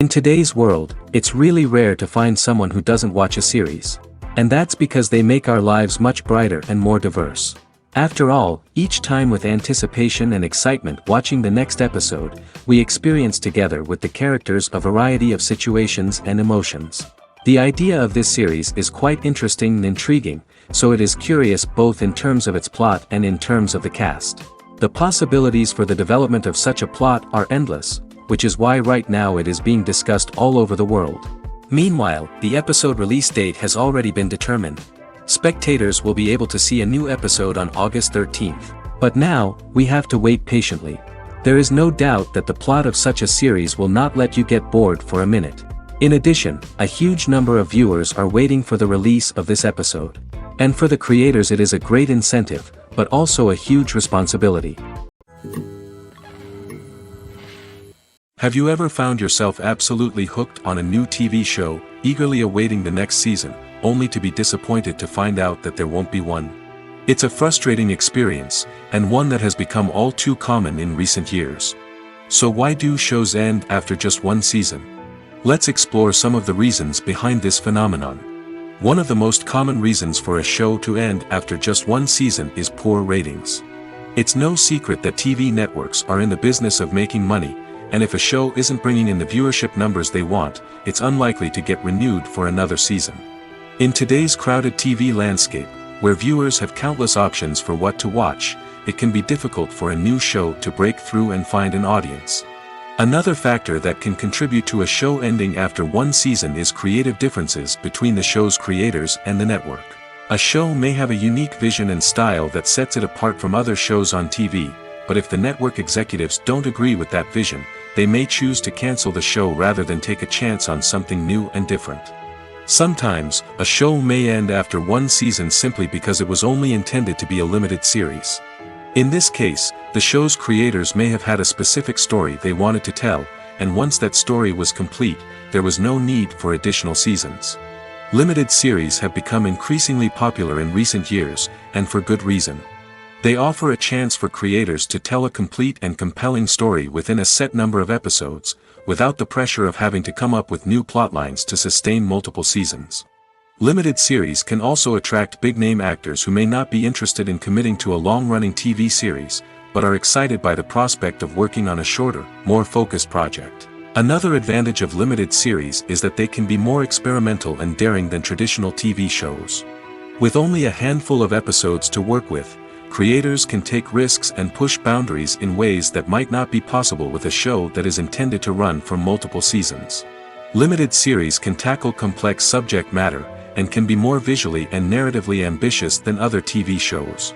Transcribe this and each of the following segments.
In today's world, it's really rare to find someone who doesn't watch a series. And that's because they make our lives much brighter and more diverse. After all, each time with anticipation and excitement watching the next episode, we experience together with the characters a variety of situations and emotions. The idea of this series is quite interesting and intriguing, so it is curious both in terms of its plot and in terms of the cast. The possibilities for the development of such a plot are endless, which is why right now it is being discussed all over the world. Meanwhile, the episode release date has already been determined. Spectators will be able to see a new episode on August 13th. But now, we have to wait patiently. There is no doubt that the plot of such a series will not let you get bored for a minute. In addition, a huge number of viewers are waiting for the release of this episode. And for the creators it is a great incentive, but also a huge responsibility. Have you ever found yourself absolutely hooked on a new TV show, eagerly awaiting the next season, only to be disappointed to find out that there won't be one? It's a frustrating experience, and one that has become all too common in recent years. So why do shows end after just one season? Let's explore some of the reasons behind this phenomenon. One of the most common reasons for a show to end after just one season is poor ratings. It's no secret that TV networks are in the business of making money, and if a show isn't bringing in the viewership numbers they want, it's unlikely to get renewed for another season. In today's crowded TV landscape, where viewers have countless options for what to watch, it can be difficult for a new show to break through and find an audience. Another factor that can contribute to a show ending after one season is creative differences between the show's creators and the network. A show may have a unique vision and style that sets it apart from other shows on TV, but if the network executives don't agree with that vision, they may choose to cancel the show rather than take a chance on something new and different. Sometimes, a show may end after one season simply because it was only intended to be a limited series. In this case, the show's creators may have had a specific story they wanted to tell, and once that story was complete, there was no need for additional seasons. Limited series have become increasingly popular in recent years, and for good reason. They offer a chance for creators to tell a complete and compelling story within a set number of episodes, without the pressure of having to come up with new plotlines to sustain multiple seasons. Limited series can also attract big-name actors who may not be interested in committing to a long-running TV series, but are excited by the prospect of working on a shorter, more focused project. Another advantage of limited series is that they can be more experimental and daring than traditional TV shows. With only a handful of episodes to work with, creators can take risks and push boundaries in ways that might not be possible with a show that is intended to run for multiple seasons. Limited series can tackle complex subject matter, and can be more visually and narratively ambitious than other TV shows.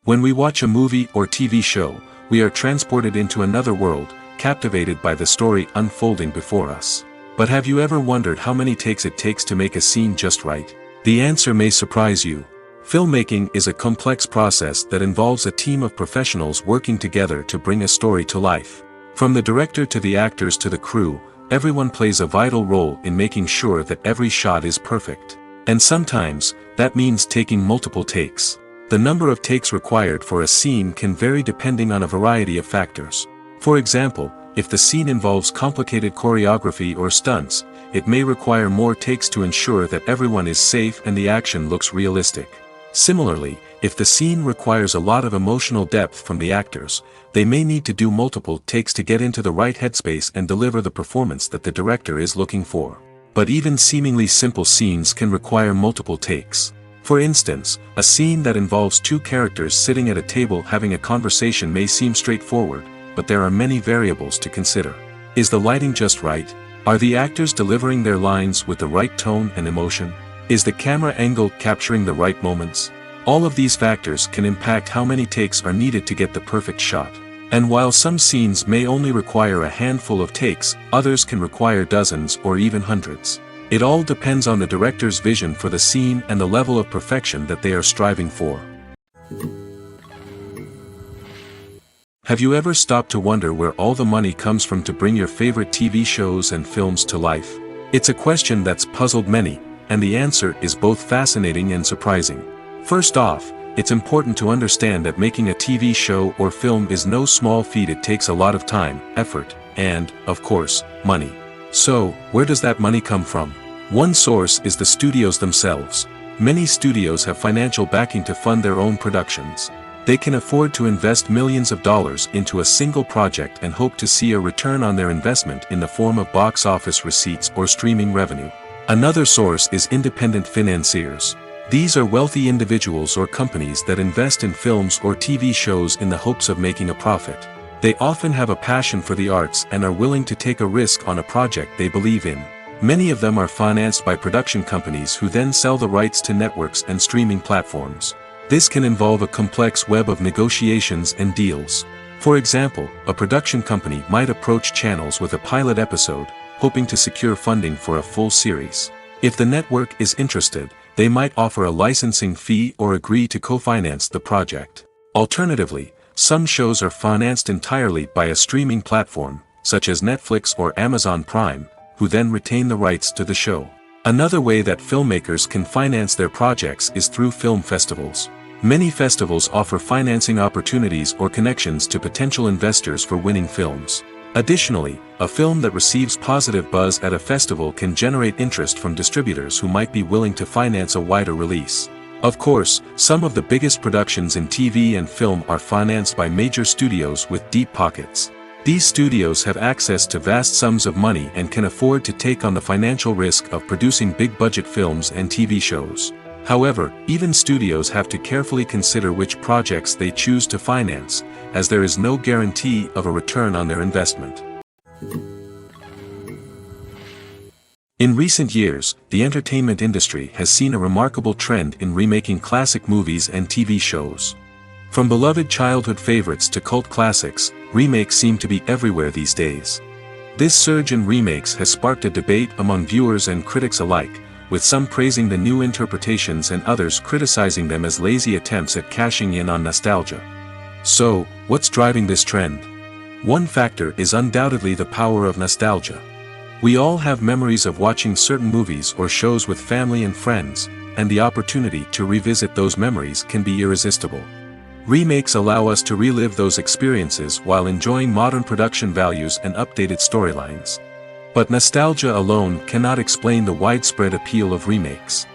When we watch a movie or TV show, we are transported into another world, captivated by the story unfolding before us. But have you ever wondered how many takes it takes to make a scene just right? The answer may surprise you. Filmmaking is a complex process that involves a team of professionals working together to bring a story to life. From the director to the actors to the crew, everyone plays a vital role in making sure that every shot is perfect. And sometimes, that means taking multiple takes. The number of takes required for a scene can vary depending on a variety of factors. For example, if the scene involves complicated choreography or stunts, it may require more takes to ensure that everyone is safe and the action looks realistic. Similarly, if the scene requires a lot of emotional depth from the actors, they may need to do multiple takes to get into the right headspace and deliver the performance that the director is looking for. But even seemingly simple scenes can require multiple takes. For instance, a scene that involves two characters sitting at a table having a conversation may seem straightforward, but there are many variables to consider. Is the lighting just right? Are the actors delivering their lines with the right tone and emotion? Is the camera angle capturing the right moments? All of these factors can impact how many takes are needed to get the perfect shot. And while some scenes may only require a handful of takes, others can require dozens or even hundreds. It all depends on the director's vision for the scene and the level of perfection that they are striving for. Have you ever stopped to wonder where all the money comes from to bring your favorite TV shows and films to life? It's a question that's puzzled many, and the answer is both fascinating and surprising. First off, it's important to understand that making a TV show or film is no small feat. It takes a lot of time, effort, and, of course, money. So, where does that money come from? One source is the studios themselves. Many studios have financial backing to fund their own productions. They can afford to invest millions of dollars into a single project and hope to see a return on their investment in the form of box office receipts or streaming revenue. Another source is independent financiers. These are wealthy individuals or companies that invest in films or TV shows in the hopes of making a profit. They often have a passion for the arts and are willing to take a risk on a project they believe in. Many of them are financed by production companies who then sell the rights to networks and streaming platforms. This can involve a complex web of negotiations and deals. For example, a production company might approach channels with a pilot episode, hoping to secure funding for a full series. If the network is interested, they might offer a licensing fee or agree to co-finance the project. Alternatively, some shows are financed entirely by a streaming platform, such as Netflix or Amazon Prime, who then retain the rights to the show. Another way that filmmakers can finance their projects is through film festivals. Many festivals offer financing opportunities or connections to potential investors for winning films. Additionally, a film that receives positive buzz at a festival can generate interest from distributors who might be willing to finance a wider release. Of course, some of the biggest productions in TV and film are financed by major studios with deep pockets. These studios have access to vast sums of money and can afford to take on the financial risk of producing big-budget films and TV shows. However, even studios have to carefully consider which projects they choose to finance, as there is no guarantee of a return on their investment. In recent years, the entertainment industry has seen a remarkable trend in remaking classic movies and TV shows. From beloved childhood favorites to cult classics, remakes seem to be everywhere these days. This surge in remakes has sparked a debate among viewers and critics alike, with some praising the new interpretations and others criticizing them as lazy attempts at cashing in on nostalgia. So, what's driving this trend? One factor is undoubtedly the power of nostalgia. We all have memories of watching certain movies or shows with family and friends, and the opportunity to revisit those memories can be irresistible. Remakes allow us to relive those experiences while enjoying modern production values and updated storylines. But nostalgia alone cannot explain the widespread appeal of remakes.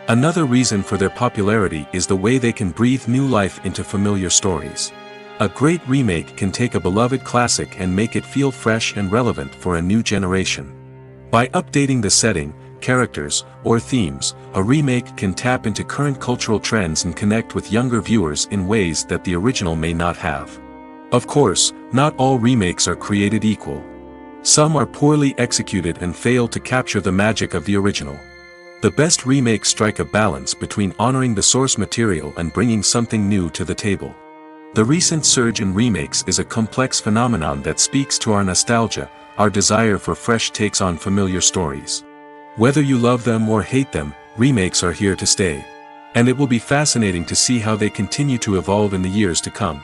Another reason for their popularity is the way they can breathe new life into familiar stories. A great remake can take a beloved classic and make it feel fresh and relevant for a new generation. By updating the setting, characters, or themes, a remake can tap into current cultural trends and connect with younger viewers in ways that the original may not have. Of course, not all remakes are created equal. Some are poorly executed and fail to capture the magic of the original. The best remakes strike a balance between honoring the source material and bringing something new to the table. The recent surge in remakes is a complex phenomenon that speaks to our nostalgia, our desire for fresh takes on familiar stories. Whether you love them or hate them, remakes are here to stay. And it will be fascinating to see how they continue to evolve in the years to come.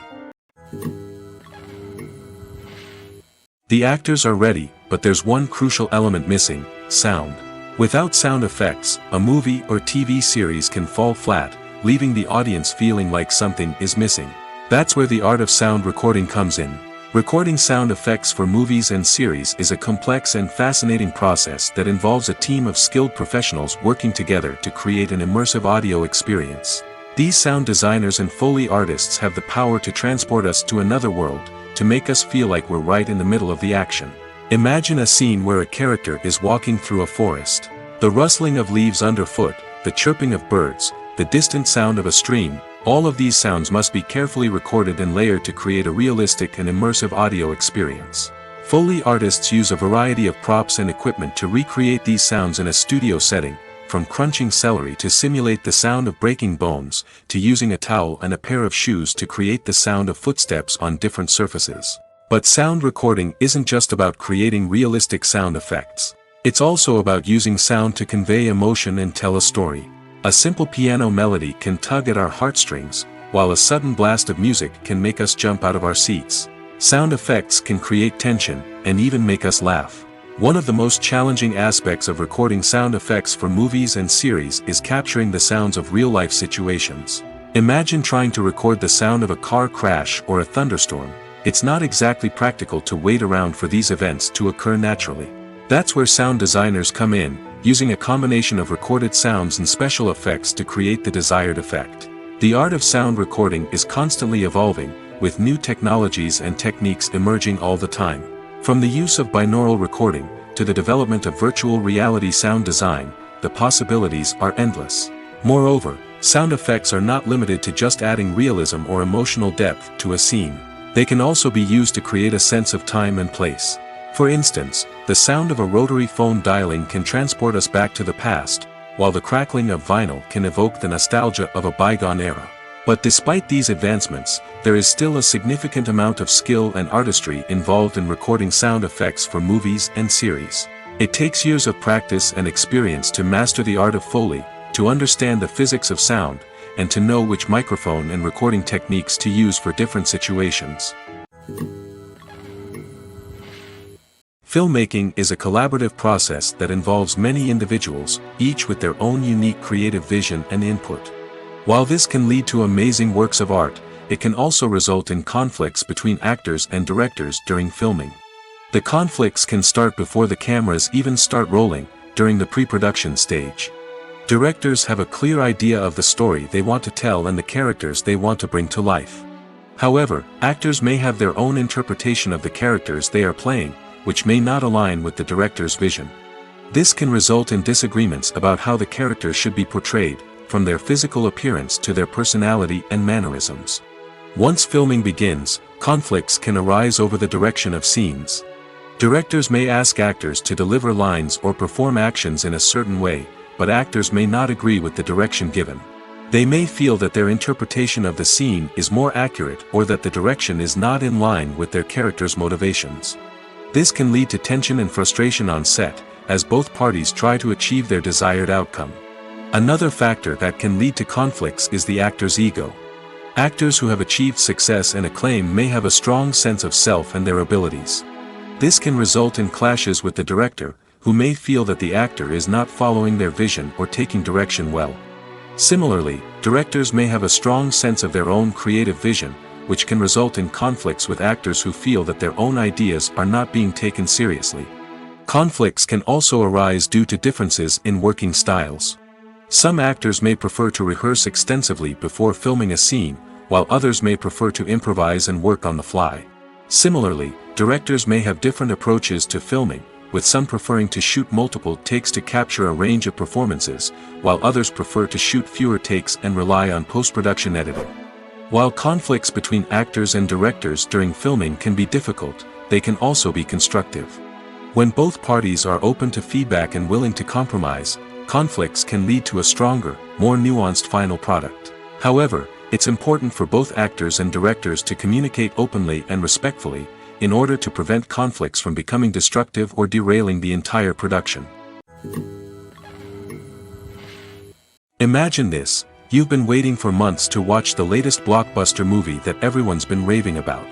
The actors are ready, but there's one crucial element missing: sound. Without sound effects, a movie or TV series can fall flat, leaving the audience feeling like something is missing. That's where the art of sound recording comes in. Recording sound effects for movies and series is a complex and fascinating process that involves a team of skilled professionals working together to create an immersive audio experience. These sound designers and Foley artists have the power to transport us to another world, to make us feel like we're right in the middle of the action. Imagine a scene where a character is walking through a forest. The rustling of leaves underfoot, the chirping of birds, the distant sound of a stream, all of these sounds must be carefully recorded and layered to create a realistic and immersive audio experience. Foley artists use a variety of props and equipment to recreate these sounds in a studio setting, from crunching celery to simulate the sound of breaking bones, to using a towel and a pair of shoes to create the sound of footsteps on different surfaces. But sound recording isn't just about creating realistic sound effects. It's also about using sound to convey emotion and tell a story. A simple piano melody can tug at our heartstrings, while a sudden blast of music can make us jump out of our seats. Sound effects can create tension, and even make us laugh. One of the most challenging aspects of recording sound effects for movies and series is capturing the sounds of real-life situations. Imagine trying to record the sound of a car crash or a thunderstorm. It's not exactly practical to wait around for these events to occur naturally. That's where sound designers come in, using a combination of recorded sounds and special effects to create the desired effect. The art of sound recording is constantly evolving, with new technologies and techniques emerging all the time. From the use of binaural recording, to the development of virtual reality sound design, the possibilities are endless. Moreover, sound effects are not limited to just adding realism or emotional depth to a scene. They can also be used to create a sense of time and place. For instance, the sound of a rotary phone dialing can transport us back to the past, while the crackling of vinyl can evoke the nostalgia of a bygone era. But despite these advancements, there is still a significant amount of skill and artistry involved in recording sound effects for movies and series. It takes years of practice and experience to master the art of Foley, to understand the physics of sound, and to know which microphone and recording techniques to use for different situations. Filmmaking is a collaborative process that involves many individuals, each with their own unique creative vision and input. While this can lead to amazing works of art, it can also result in conflicts between actors and directors during filming. The conflicts can start before the cameras even start rolling, during the pre-production stage. Directors have a clear idea of the story they want to tell and the characters they want to bring to life. However, actors may have their own interpretation of the characters they are playing, which may not align with the director's vision. This can result in disagreements about how the characters should be portrayed, from their physical appearance to their personality and mannerisms. Once filming begins, conflicts can arise over the direction of scenes. Directors may ask actors to deliver lines or perform actions in a certain way, but actors may not agree with the direction given. They may feel that their interpretation of the scene is more accurate or that the direction is not in line with their character's motivations. This can lead to tension and frustration on set, as both parties try to achieve their desired outcome. Another factor that can lead to conflicts is the actor's ego. Actors who have achieved success and acclaim may have a strong sense of self and their abilities. This can result in clashes with the director, who may feel that the actor is not following their vision or taking direction well. Similarly, directors may have a strong sense of their own creative vision, which can result in conflicts with actors who feel that their own ideas are not being taken seriously. Conflicts can also arise due to differences in working styles. Some actors may prefer to rehearse extensively before filming a scene, while others may prefer to improvise and work on the fly. Similarly, directors may have different approaches to filming, with some preferring to shoot multiple takes to capture a range of performances, while others prefer to shoot fewer takes and rely on post-production editing. While conflicts between actors and directors during filming can be difficult, they can also be constructive. When both parties are open to feedback and willing to compromise, conflicts can lead to a stronger, more nuanced final product. However, it's important for both actors and directors to communicate openly and respectfully, in order to prevent conflicts from becoming destructive or derailing the entire production. Imagine this: you've been waiting for months to watch the latest blockbuster movie that everyone's been raving about.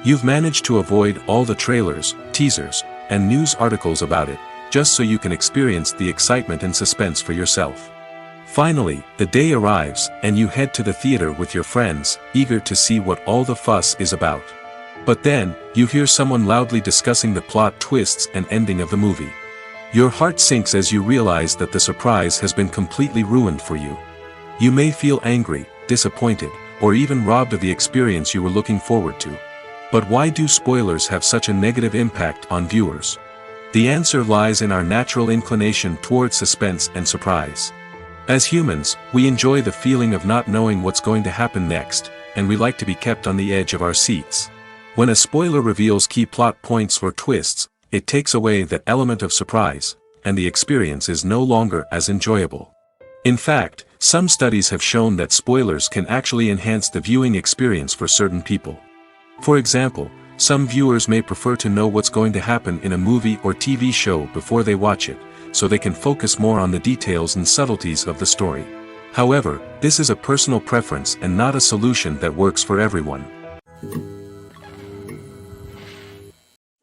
You've managed to avoid all the trailers, teasers, and news articles about it, just so you can experience the excitement and suspense for yourself. Finally, the day arrives, and you head to the theater with your friends, eager to see what all the fuss is about. But then, you hear someone loudly discussing the plot twists and ending of the movie. Your heart sinks as you realize that the surprise has been completely ruined for you. You may feel angry, disappointed, or even robbed of the experience you were looking forward to. But why do spoilers have such a negative impact on viewers? The answer lies in our natural inclination toward suspense and surprise. As humans, we enjoy the feeling of not knowing what's going to happen next, and we like to be kept on the edge of our seats. When a spoiler reveals key plot points or twists, it takes away that element of surprise, and the experience is no longer as enjoyable. In fact, some studies have shown that spoilers can actually enhance the viewing experience for certain people. For example, some viewers may prefer to know what's going to happen in a movie or TV show before they watch it, so they can focus more on the details and subtleties of the story. However, this is a personal preference and not a solution that works for everyone.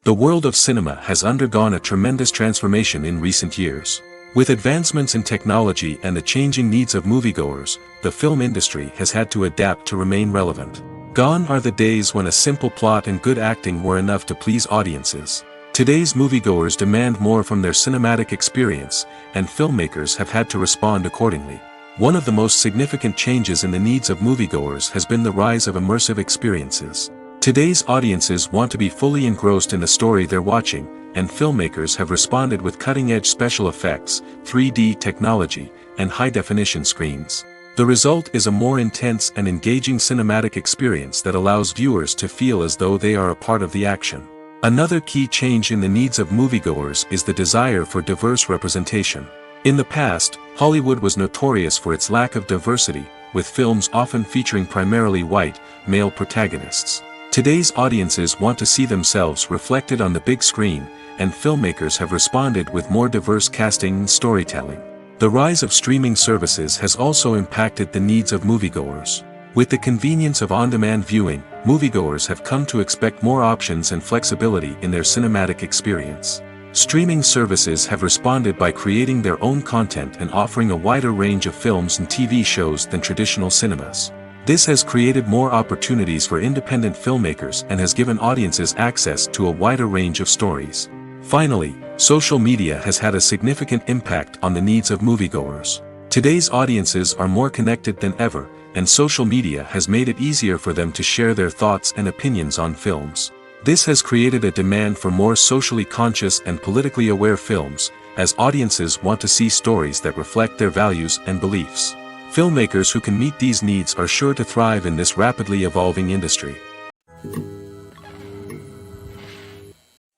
The world of cinema has undergone a tremendous transformation in recent years. With advancements in technology and the changing needs of moviegoers, the film industry has had to adapt to remain relevant. Gone are the days when a simple plot and good acting were enough to please audiences. Today's moviegoers demand more from their cinematic experience, and filmmakers have had to respond accordingly. One of the most significant changes in the needs of moviegoers has been the rise of immersive experiences. Today's audiences want to be fully engrossed in the story they're watching, and filmmakers have responded with cutting-edge special effects, 3D technology, and high-definition screens. The result is a more intense and engaging cinematic experience that allows viewers to feel as though they are a part of the action. Another key change in the needs of moviegoers is the desire for diverse representation. In the past, Hollywood was notorious for its lack of diversity, with films often featuring primarily white, male protagonists. Today's audiences want to see themselves reflected on the big screen, and filmmakers have responded with more diverse casting and storytelling. The rise of streaming services has also impacted the needs of moviegoers. With the convenience of on-demand viewing, moviegoers have come to expect more options and flexibility in their cinematic experience. Streaming services have responded by creating their own content and offering a wider range of films and TV shows than traditional cinemas. This has created more opportunities for independent filmmakers and has given audiences access to a wider range of stories. Finally, social media has had a significant impact on the needs of moviegoers. Today's audiences are more connected than ever, and social media has made it easier for them to share their thoughts and opinions on films. This has created a demand for more socially conscious and politically aware films, as audiences want to see stories that reflect their values and beliefs. Filmmakers who can meet these needs are sure to thrive in this rapidly evolving industry.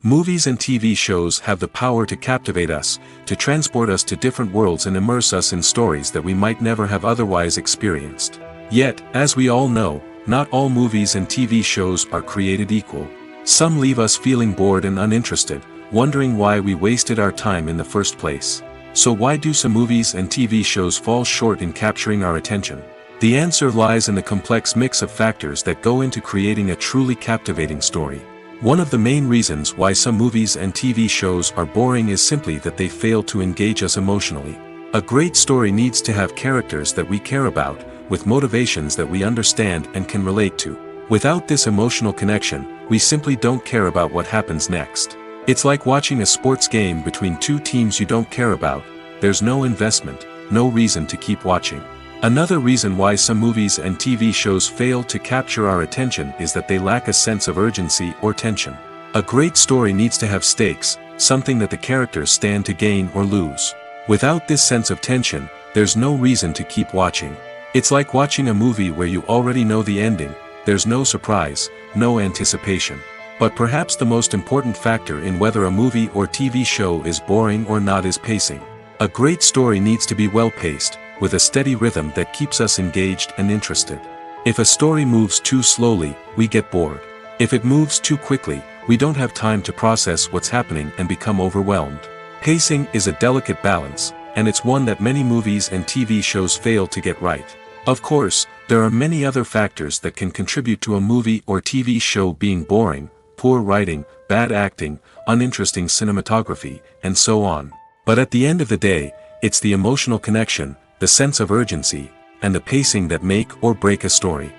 Movies and TV shows have the power to captivate us, to transport us to different worlds and immerse us in stories that we might never have otherwise experienced. Yet, as we all know, not all movies and TV shows are created equal. Some leave us feeling bored and uninterested, wondering why we wasted our time in the first place. So why do some movies and TV shows fall short in capturing our attention? The answer lies in the complex mix of factors that go into creating a truly captivating story. One of the main reasons why some movies and TV shows are boring is simply that they fail to engage us emotionally. A great story needs to have characters that we care about, with motivations that we understand and can relate to. Without this emotional connection, we simply don't care about what happens next. It's like watching a sports game between two teams you don't care about. There's no investment, no reason to keep watching. Another reason why some movies and TV shows fail to capture our attention is that they lack a sense of urgency or tension. A great story needs to have stakes, something that the characters stand to gain or lose. Without this sense of tension, there's no reason to keep watching. It's like watching a movie where you already know the ending. There's no surprise, no anticipation. But perhaps the most important factor in whether a movie or TV show is boring or not is pacing. A great story needs to be well-paced, with a steady rhythm that keeps us engaged and interested. If a story moves too slowly, we get bored. If it moves too quickly, we don't have time to process what's happening and become overwhelmed. Pacing is a delicate balance, and it's one that many movies and TV shows fail to get right. Of course, there are many other factors that can contribute to a movie or TV show being boring: poor writing, bad acting, uninteresting cinematography, and so on. But at the end of the day, it's the emotional connection, the sense of urgency, and the pacing that make or break a story.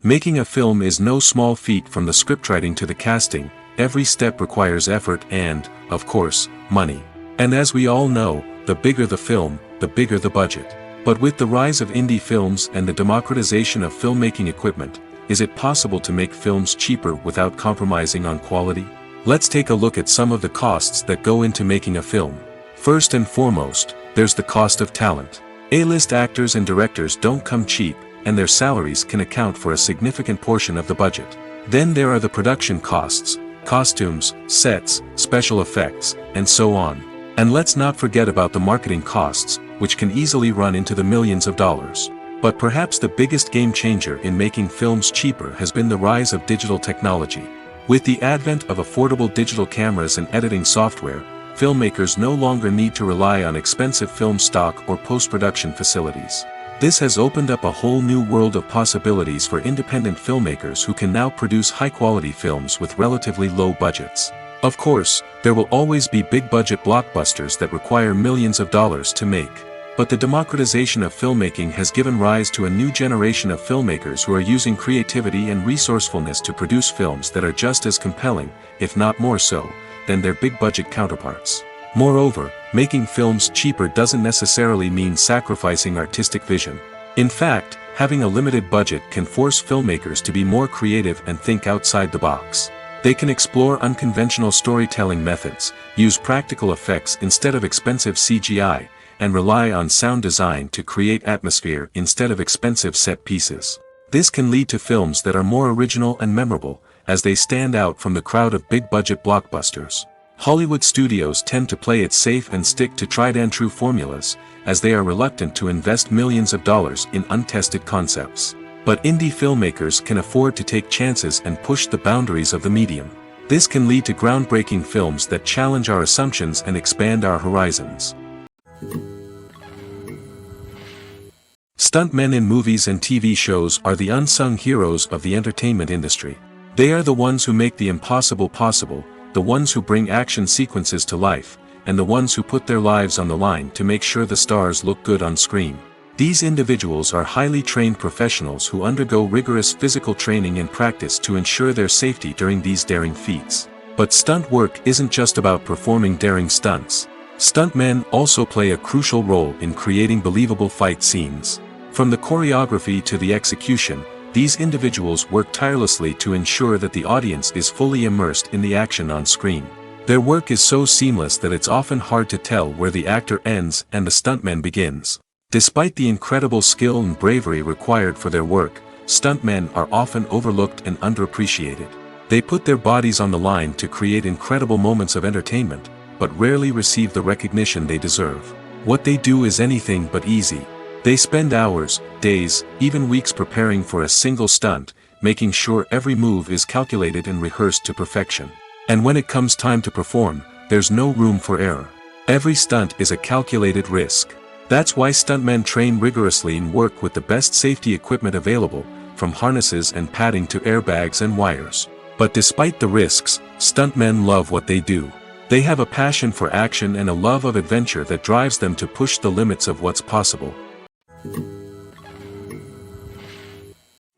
Making a film is no small feat. From the scriptwriting to the casting, every step requires effort and, of course, money. And as we all know, the bigger the film, the bigger the budget. But with the rise of indie films and the democratization of filmmaking equipment, is it possible to make films cheaper without compromising on quality? Let's take a look at some of the costs that go into making a film. First and foremost, there's the cost of talent. A-list actors and directors don't come cheap, and their salaries can account for a significant portion of the budget. Then there are the production costs, costumes, sets, special effects, and so on. And let's not forget about the marketing costs, which can easily run into the millions of dollars. But perhaps the biggest game changer in making films cheaper has been the rise of digital technology. With the advent of affordable digital cameras and editing software, filmmakers no longer need to rely on expensive film stock or post-production facilities. This has opened up a whole new world of possibilities for independent filmmakers who can now produce high-quality films with relatively low budgets. Of course, there will always be big-budget blockbusters that require millions of dollars to make. But the democratization of filmmaking has given rise to a new generation of filmmakers who are using creativity and resourcefulness to produce films that are just as compelling, if not more so, than their big-budget counterparts. Moreover, making films cheaper doesn't necessarily mean sacrificing artistic vision. In fact, having a limited budget can force filmmakers to be more creative and think outside the box. They can explore unconventional storytelling methods, use practical effects instead of expensive CGI, and rely on sound design to create atmosphere instead of expensive set pieces. This can lead to films that are more original and memorable, as they stand out from the crowd of big-budget blockbusters. Hollywood studios tend to play it safe and stick to tried-and-true formulas, as they are reluctant to invest millions of dollars in untested concepts. But indie filmmakers can afford to take chances and push the boundaries of the medium. This can lead to groundbreaking films that challenge our assumptions and expand our horizons. Stuntmen in movies and TV shows are the unsung heroes of the entertainment industry. They are the ones who make the impossible possible, the ones who bring action sequences to life, and the ones who put their lives on the line to make sure the stars look good on screen. These individuals are highly trained professionals who undergo rigorous physical training and practice to ensure their safety during these daring feats. But stunt work isn't just about performing daring stunts. Stuntmen also play a crucial role in creating believable fight scenes. From the choreography to the execution, these individuals work tirelessly to ensure that the audience is fully immersed in the action on screen. Their work is so seamless that it's often hard to tell where the actor ends and the stuntman begins. Despite the incredible skill and bravery required for their work, stuntmen are often overlooked and underappreciated. They put their bodies on the line to create incredible moments of entertainment, but rarely receive the recognition they deserve. What they do is anything but easy. They spend hours, days, even weeks preparing for a single stunt, making sure every move is calculated and rehearsed to perfection. And when it comes time to perform, there's no room for error. Every stunt is a calculated risk. That's why stuntmen train rigorously and work with the best safety equipment available, from harnesses and padding to airbags and wires. But despite the risks, stuntmen love what they do. They have a passion for action and a love of adventure that drives them to push the limits of what's possible.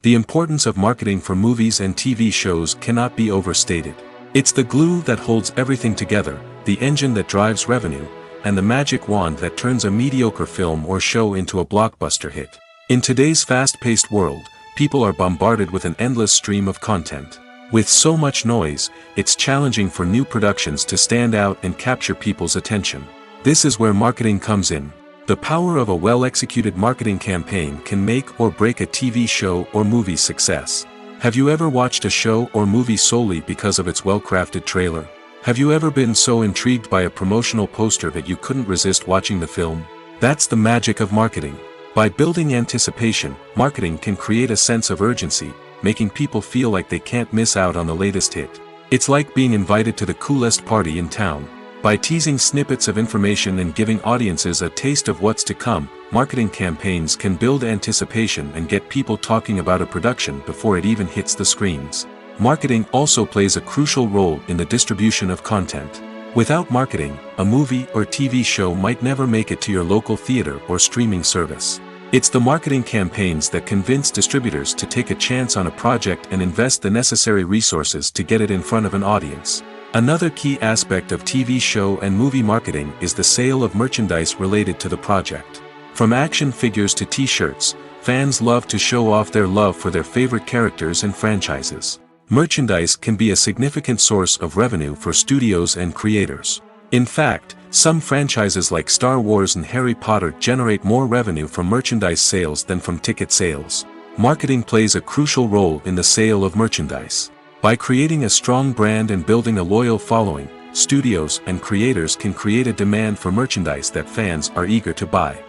The importance of marketing for movies and TV shows cannot be overstated. It's the glue that holds everything together, the engine that drives revenue, and the magic wand that turns a mediocre film or show into a blockbuster hit. In today's fast-paced world, people are bombarded with an endless stream of content. With so much noise, it's challenging for new productions to stand out and capture people's attention. This is where marketing comes in. The power of a well-executed marketing campaign can make or break a TV show or movie's success. Have you ever watched a show or movie solely because of its well-crafted trailer? Have you ever been so intrigued by a promotional poster that you couldn't resist watching the film? That's the magic of marketing. By building anticipation, marketing can create a sense of urgency, making people feel like they can't miss out on the latest hit. It's like being invited to the coolest party in town. By teasing snippets of information and giving audiences a taste of what's to come, marketing campaigns can build anticipation and get people talking about a production before it even hits the screens. Marketing also plays a crucial role in the distribution of content. Without marketing, a movie or TV show might never make it to your local theater or streaming service. It's the marketing campaigns that convince distributors to take a chance on a project and invest the necessary resources to get it in front of an audience. Another key aspect of TV show and movie marketing is the sale of merchandise related to the project. From action figures to t-shirts, fans love to show off their love for their favorite characters and franchises. Merchandise can be a significant source of revenue for studios and creators. In fact, some franchises like Star Wars and Harry Potter generate more revenue from merchandise sales than from ticket sales. Marketing plays a crucial role in the sale of merchandise. By creating a strong brand and building a loyal following, studios and creators can create a demand for merchandise that fans are eager to buy.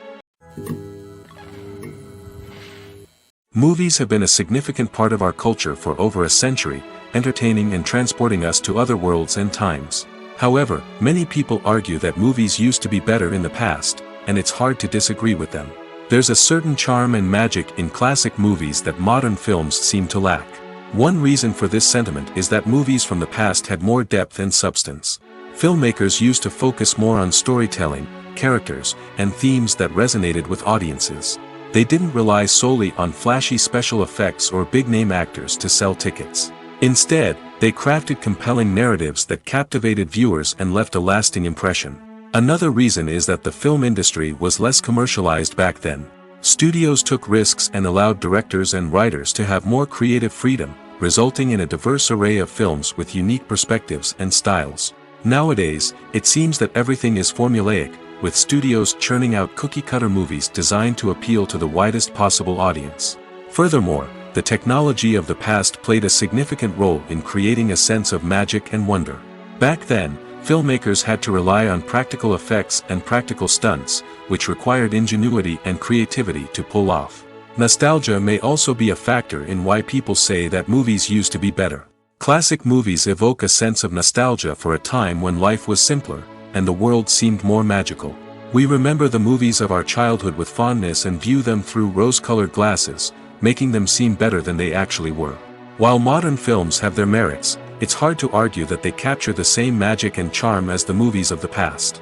Movies have been a significant part of our culture for over a century, entertaining and transporting us to other worlds and times. However, many people argue that movies used to be better in the past, and it's hard to disagree with them. There's a certain charm and magic in classic movies that modern films seem to lack. One reason for this sentiment is that movies from the past had more depth and substance. Filmmakers used to focus more on storytelling, characters, and themes that resonated with audiences. They didn't rely solely on flashy special effects or big-name actors to sell tickets. Instead, they crafted compelling narratives that captivated viewers and left a lasting impression. Another reason is that the film industry was less commercialized back then. Studios took risks and allowed directors and writers to have more creative freedom, resulting in a diverse array of films with unique perspectives and styles. Nowadays, it seems that everything is formulaic, with studios churning out cookie-cutter movies designed to appeal to the widest possible audience. Furthermore, the technology of the past played a significant role in creating a sense of magic and wonder. Back then, filmmakers had to rely on practical effects and practical stunts, which required ingenuity and creativity to pull off. Nostalgia may also be a factor in why people say that movies used to be better. Classic movies evoke a sense of nostalgia for a time when life was simpler, and the world seemed more magical. We remember the movies of our childhood with fondness and view them through rose-colored glasses, making them seem better than they actually were. While modern films have their merits, it's hard to argue that they capture the same magic and charm as the movies of the past.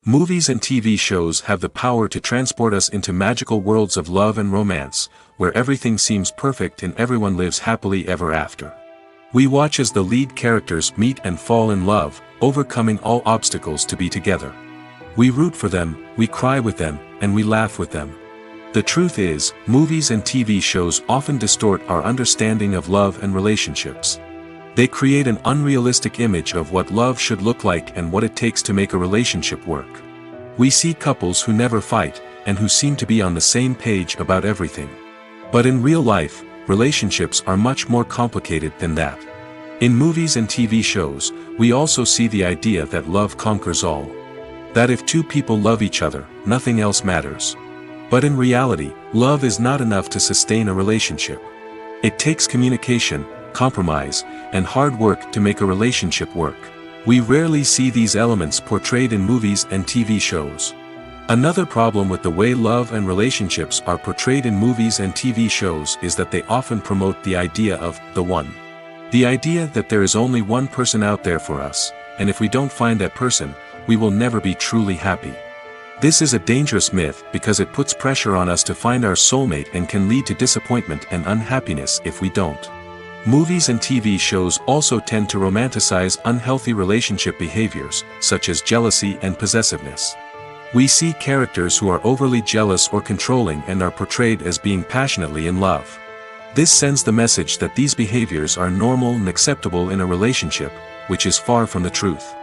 Movies and TV shows have the power to transport us into magical worlds of love and romance, where everything seems perfect and everyone lives happily ever after. We watch as the lead characters meet and fall in love, overcoming all obstacles to be together. We root for them, we cry with them, and we laugh with them. The truth is, movies and TV shows often distort our understanding of love and relationships. They create an unrealistic image of what love should look like and what it takes to make a relationship work. We see couples who never fight, and who seem to be on the same page about everything. But in real life, relationships are much more complicated than that. In movies and TV shows, we also see the idea that love conquers all. That if two people love each other, nothing else matters. But in reality, love is not enough to sustain a relationship. It takes communication, compromise, and hard work to make a relationship work. We rarely see these elements portrayed in movies and TV shows. Another problem with the way love and relationships are portrayed in movies and TV shows is that they often promote the idea of the one. The idea that there is only one person out there for us, and if we don't find that person, we will never be truly happy. This is a dangerous myth because it puts pressure on us to find our soulmate and can lead to disappointment and unhappiness if we don't. Movies and TV shows also tend to romanticize unhealthy relationship behaviors, such as jealousy and possessiveness. We see characters who are overly jealous or controlling and are portrayed as being passionately in love. This sends the message that these behaviors are normal and acceptable in a relationship, which is far from the truth.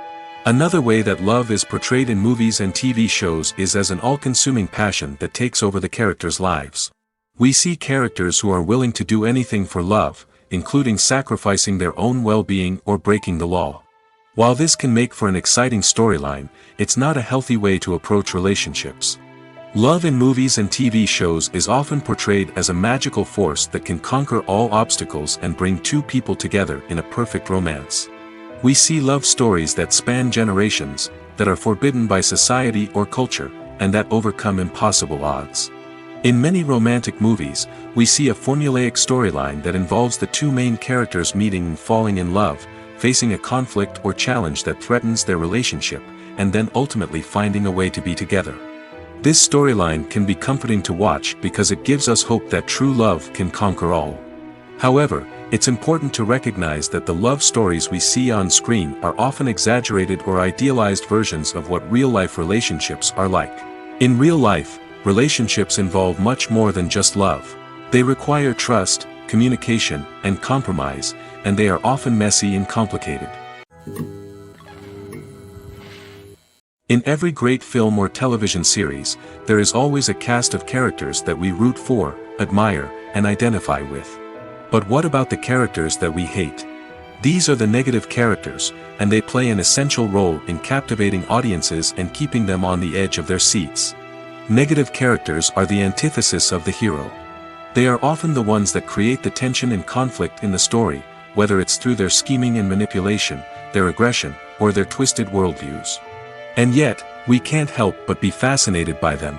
Another way that love is portrayed in movies and TV shows is as an all-consuming passion that takes over the characters' lives. We see characters who are willing to do anything for love, including sacrificing their own well-being or breaking the law. While this can make for an exciting storyline, it's not a healthy way to approach relationships. Love in movies and TV shows is often portrayed as a magical force that can conquer all obstacles and bring two people together in a perfect romance. We see love stories that span generations, that are forbidden by society or culture, and that overcome impossible odds. In many romantic movies, we see a formulaic storyline that involves the two main characters meeting and falling in love, facing a conflict or challenge that threatens their relationship, and then ultimately finding a way to be together. This storyline can be comforting to watch because it gives us hope that true love can conquer all. However, it's important to recognize that the love stories we see on screen are often exaggerated or idealized versions of what real-life relationships are like. In real life, relationships involve much more than just love. They require trust, communication, and compromise, and they are often messy and complicated. In every great film or television series, there is always a cast of characters that we root for, admire, and identify with. But what about the characters that we hate? These are the negative characters, and they play an essential role in captivating audiences and keeping them on the edge of their seats. Negative characters are the antithesis of the hero. They are often the ones that create the tension and conflict in the story, whether it's through their scheming and manipulation, their aggression, or their twisted worldviews. And yet, we can't help but be fascinated by them.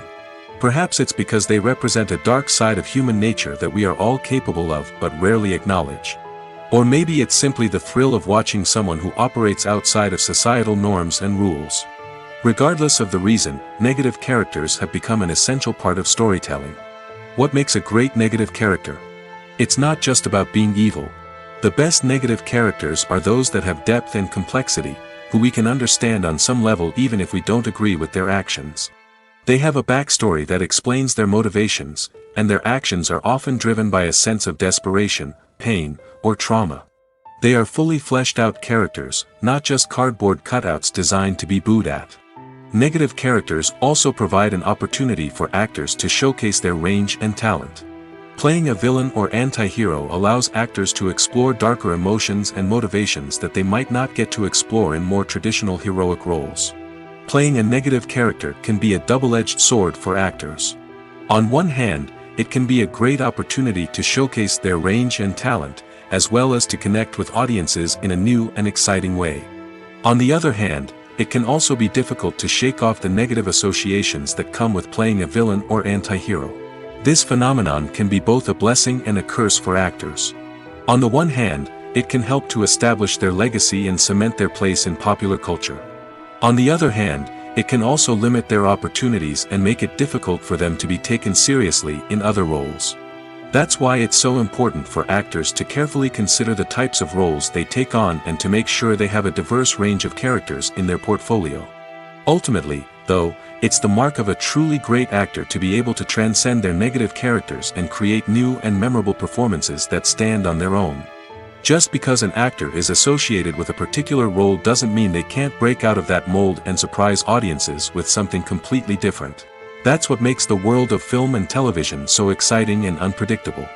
Perhaps it's because they represent a dark side of human nature that we are all capable of but rarely acknowledge. Or maybe it's simply the thrill of watching someone who operates outside of societal norms and rules. Regardless of the reason, negative characters have become an essential part of storytelling. What makes a great negative character? It's not just about being evil. The best negative characters are those that have depth and complexity, who we can understand on some level even if we don't agree with their actions. They have a backstory that explains their motivations, and their actions are often driven by a sense of desperation, pain, or trauma. They are fully fleshed out characters, not just cardboard cutouts designed to be booed at. Negative characters also provide an opportunity for actors to showcase their range and talent. Playing a villain or anti-hero allows actors to explore darker emotions and motivations that they might not get to explore in more traditional heroic roles. Playing a negative character can be a double-edged sword for actors. On one hand, it can be a great opportunity to showcase their range and talent, as well as to connect with audiences in a new and exciting way. On the other hand, it can also be difficult to shake off the negative associations that come with playing a villain or anti-hero. This phenomenon can be both a blessing and a curse for actors. On the one hand, it can help to establish their legacy and cement their place in popular culture. On the other hand, it can also limit their opportunities and make it difficult for them to be taken seriously in other roles. That's why it's so important for actors to carefully consider the types of roles they take on and to make sure they have a diverse range of characters in their portfolio. Ultimately, though, it's the mark of a truly great actor to be able to transcend their negative characters and create new and memorable performances that stand on their own. Just because an actor is associated with a particular role doesn't mean they can't break out of that mold and surprise audiences with something completely different. That's what makes the world of film and television so exciting and unpredictable.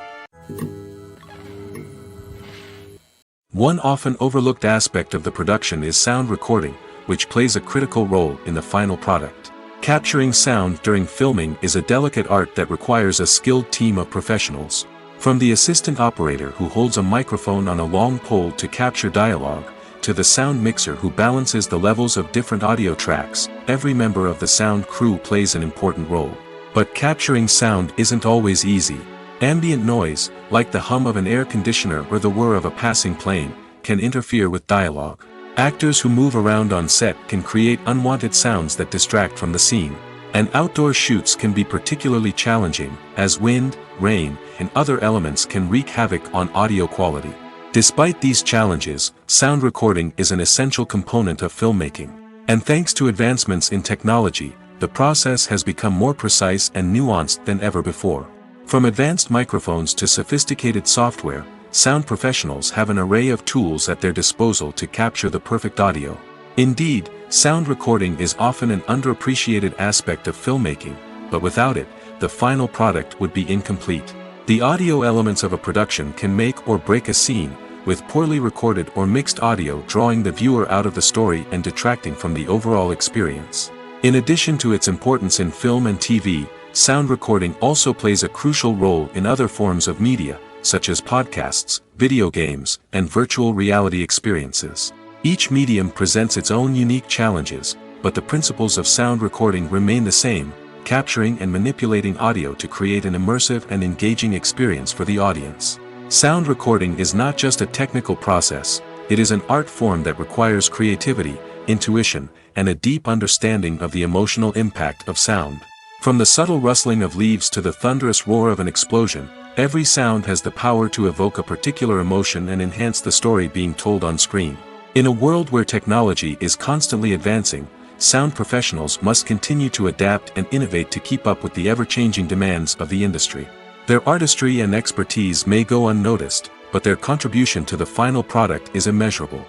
One often overlooked aspect of the production is sound recording, which plays a critical role in the final product. Capturing sound during filming is a delicate art that requires a skilled team of professionals. From the assistant operator who holds a microphone on a long pole to capture dialogue, to the sound mixer who balances the levels of different audio tracks, every member of the sound crew plays an important role. But capturing sound isn't always easy. Ambient noise, like the hum of an air conditioner or the whir of a passing plane, can interfere with dialogue. Actors who move around on set can create unwanted sounds that distract from the scene. And outdoor shoots can be particularly challenging, as wind, rain, and other elements can wreak havoc on audio quality. Despite these challenges, sound recording is an essential component of filmmaking. And thanks to advancements in technology, the process has become more precise and nuanced than ever before. From advanced microphones to sophisticated software, sound professionals have an array of tools at their disposal to capture the perfect audio. Indeed, sound recording is often an underappreciated aspect of filmmaking, but without it, the final product would be incomplete. The audio elements of a production can make or break a scene, with poorly recorded or mixed audio drawing the viewer out of the story and detracting from the overall experience. In addition to its importance in film and TV, sound recording also plays a crucial role in other forms of media, such as podcasts, video games, and virtual reality experiences. Each medium presents its own unique challenges, but the principles of sound recording remain the same: capturing and manipulating audio to create an immersive and engaging experience for the audience. Sound recording is not just a technical process, it is an art form that requires creativity, intuition, and a deep understanding of the emotional impact of sound. From the subtle rustling of leaves to the thunderous roar of an explosion, every sound has the power to evoke a particular emotion and enhance the story being told on screen. In a world where technology is constantly advancing, sound professionals must continue to adapt and innovate to keep up with the ever-changing demands of the industry. Their artistry and expertise may go unnoticed, but their contribution to the final product is immeasurable.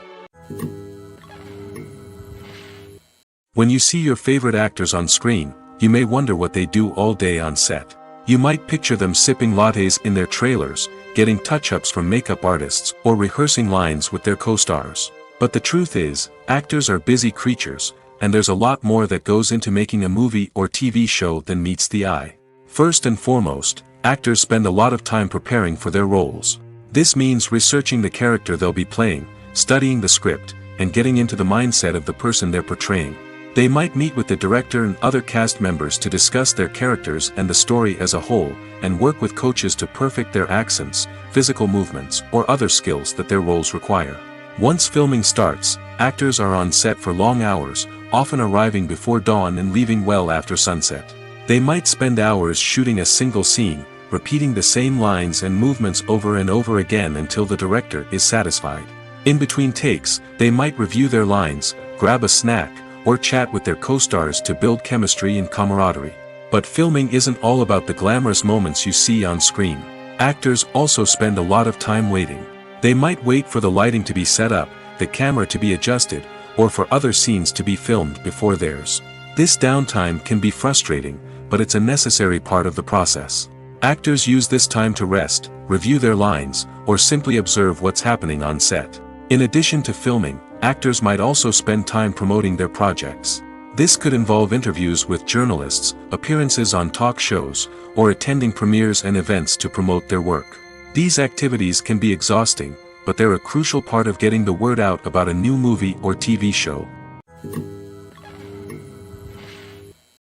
When you see your favorite actors on screen, you may wonder what they do all day on set. You might picture them sipping lattes in their trailers, getting touch-ups from makeup artists, or rehearsing lines with their co-stars. But the truth is, actors are busy creatures, and there's a lot more that goes into making a movie or TV show than meets the eye. First and foremost, actors spend a lot of time preparing for their roles. This means researching the character they'll be playing, studying the script, and getting into the mindset of the person they're portraying. They might meet with the director and other cast members to discuss their characters and the story as a whole, and work with coaches to perfect their accents, physical movements, or other skills that their roles require. Once filming starts, actors are on set for long hours, often arriving before dawn and leaving well after sunset. They might spend hours shooting a single scene, repeating the same lines and movements over and over again until the director is satisfied. In between takes, they might review their lines, grab a snack, or chat with their co-stars to build chemistry and camaraderie. But filming isn't all about the glamorous moments you see on screen. Actors also spend a lot of time waiting. They might wait for the lighting to be set up, the camera to be adjusted, or for other scenes to be filmed before theirs. This downtime can be frustrating, but it's a necessary part of the process. Actors use this time to rest, review their lines, or simply observe what's happening on set. In addition to filming, actors might also spend time promoting their projects. This could involve interviews with journalists, appearances on talk shows, or attending premieres and events to promote their work. These activities can be exhausting, but they're a crucial part of getting the word out about a new movie or TV show.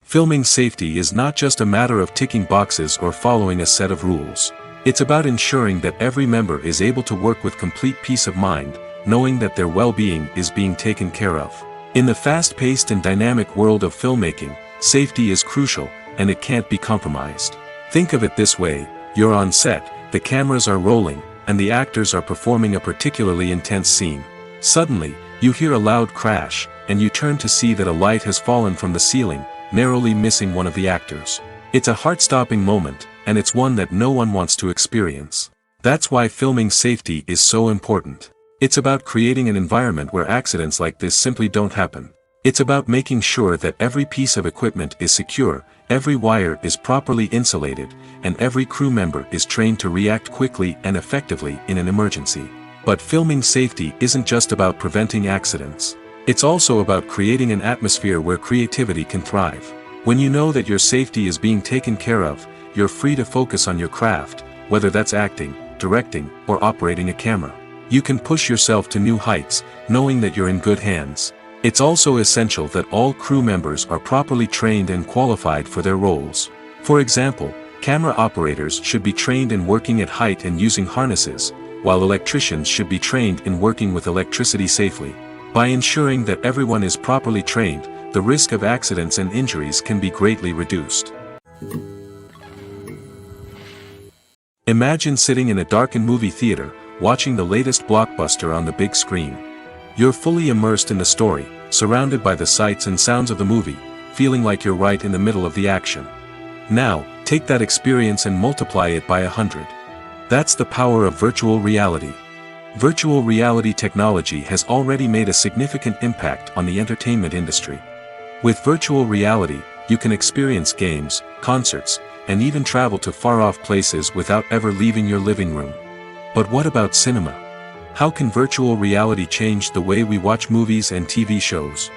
Filming safety is not just a matter of ticking boxes or following a set of rules. It's about ensuring that every member is able to work with complete peace of mind, knowing that their well-being is being taken care of. In the fast-paced and dynamic world of filmmaking, safety is crucial, and it can't be compromised. Think of it this way: you're on set, the cameras are rolling, and the actors are performing a particularly intense scene. Suddenly, you hear a loud crash, and you turn to see that a light has fallen from the ceiling, narrowly missing one of the actors. It's a heart-stopping moment, and it's one that no one wants to experience. That's why filming safety is so important. It's about creating an environment where accidents like this simply don't happen. It's about making sure that every piece of equipment is secure, every wire is properly insulated, and every crew member is trained to react quickly and effectively in an emergency. But filming safety isn't just about preventing accidents. It's also about creating an atmosphere where creativity can thrive. When you know that your safety is being taken care of, you're free to focus on your craft, whether that's acting, directing, or operating a camera. You can push yourself to new heights, knowing that you're in good hands. It's also essential that all crew members are properly trained and qualified for their roles. For example, camera operators should be trained in working at height and using harnesses, while electricians should be trained in working with electricity safely. By ensuring that everyone is properly trained, the risk of accidents and injuries can be greatly reduced. Imagine sitting in a darkened movie theater, watching the latest blockbuster on the big screen. You're fully immersed in the story, surrounded by the sights and sounds of the movie, feeling like you're right in the middle of the action. Now, take that experience and multiply it by 100. That's the power of virtual reality. Virtual reality technology has already made a significant impact on the entertainment industry. With virtual reality, you can experience games, concerts, and even travel to far-off places without ever leaving your living room. But what about cinema? How can virtual reality change the way we watch movies and TV shows?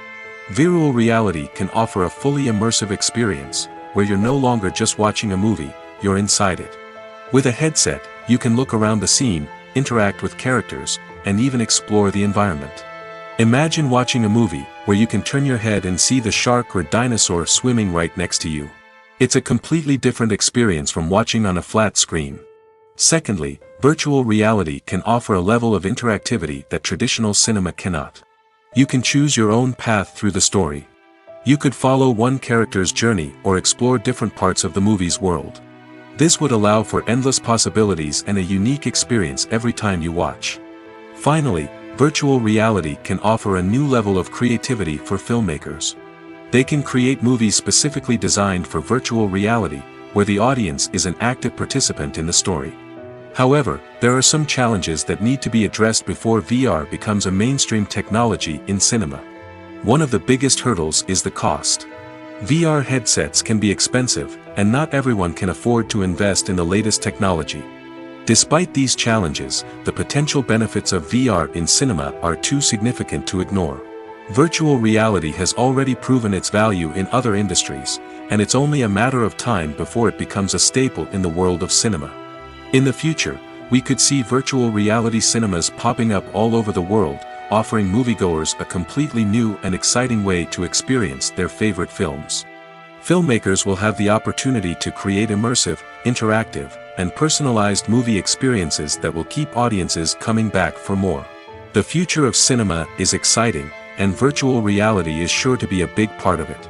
Virtual reality can offer a fully immersive experience, where you're no longer just watching a movie, you're inside it. With a headset, you can look around the scene, interact with characters, and even explore the environment. Imagine watching a movie where you can turn your head and see the shark or dinosaur swimming right next to you. It's a completely different experience from watching on a flat screen. Secondly, virtual reality can offer a level of interactivity that traditional cinema cannot. You can choose your own path through the story. You could follow one character's journey or explore different parts of the movie's world. This would allow for endless possibilities and a unique experience every time you watch. Finally, virtual reality can offer a new level of creativity for filmmakers. They can create movies specifically designed for virtual reality, where the audience is an active participant in the story. However, there are some challenges that need to be addressed before VR becomes a mainstream technology in cinema. One of the biggest hurdles is the cost. VR headsets can be expensive, and not everyone can afford to invest in the latest technology. Despite these challenges, the potential benefits of VR in cinema are too significant to ignore. Virtual reality has already proven its value in other industries, and it's only a matter of time before it becomes a staple in the world of cinema. In the future, we could see virtual reality cinemas popping up all over the world, offering moviegoers a completely new and exciting way to experience their favorite films. Filmmakers will have the opportunity to create immersive, interactive, and personalized movie experiences that will keep audiences coming back for more. The future of cinema is exciting, and virtual reality is sure to be a big part of it.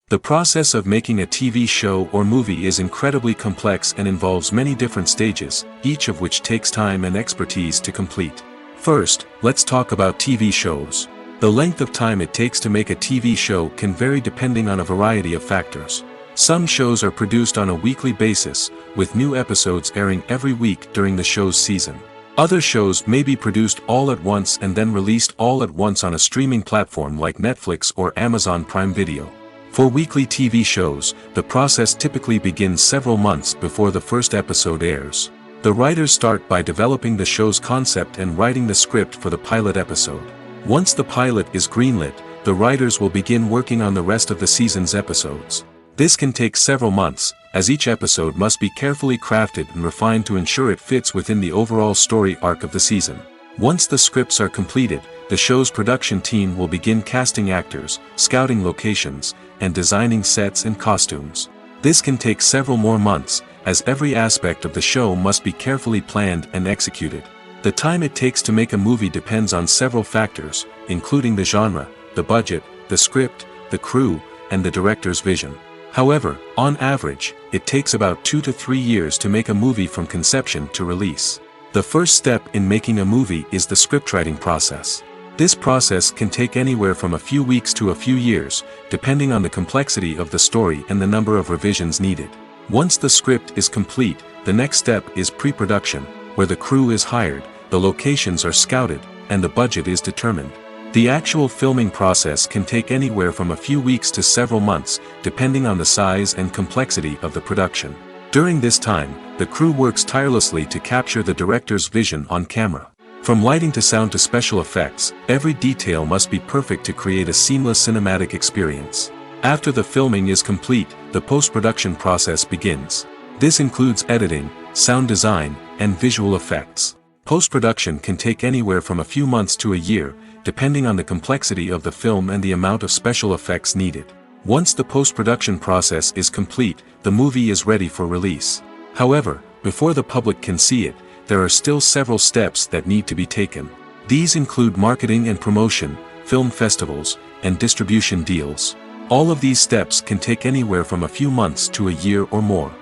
The process of making a TV show or movie is incredibly complex and involves many different stages, each of which takes time and expertise to complete. First, let's talk about TV shows. The length of time it takes to make a TV show can vary depending on a variety of factors. Some shows are produced on a weekly basis, with new episodes airing every week during the show's season. Other shows may be produced all at once and then released all at once on a streaming platform like Netflix or Amazon Prime Video. For weekly TV shows, the process typically begins several months before the first episode airs. The writers start by developing the show's concept and writing the script for the pilot episode. Once the pilot is greenlit, the writers will begin working on the rest of the season's episodes. This can take several months, as each episode must be carefully crafted and refined to ensure it fits within the overall story arc of the season. Once the scripts are completed, the show's production team will begin casting actors, scouting locations, and designing sets and costumes. This can take several more months, as every aspect of the show must be carefully planned and executed. The time it takes to make a movie depends on several factors, including the genre, the budget, the script, the crew, and the director's vision. However, on average, it takes about 2 to 3 years to make a movie from conception to release. The first step in making a movie is the scriptwriting process. This process can take anywhere from a few weeks to a few years, depending on the complexity of the story and the number of revisions needed. Once the script is complete, the next step is pre-production, where the crew is hired, the locations are scouted, and the budget is determined. The actual filming process can take anywhere from a few weeks to several months, depending on the size and complexity of the production. During this time, the crew works tirelessly to capture the director's vision on camera. From lighting to sound to special effects, every detail must be perfect to create a seamless cinematic experience. After the filming is complete, the post-production process begins. This includes editing, sound design, and visual effects. Post-production can take anywhere from a few months to a year, depending on the complexity of the film and the amount of special effects needed. Once the post-production process is complete, the movie is ready for release. However, before the public can see it, there are still several steps that need to be taken. These include marketing and promotion, film festivals, and distribution deals. All of these steps can take anywhere from a few months to a year or more.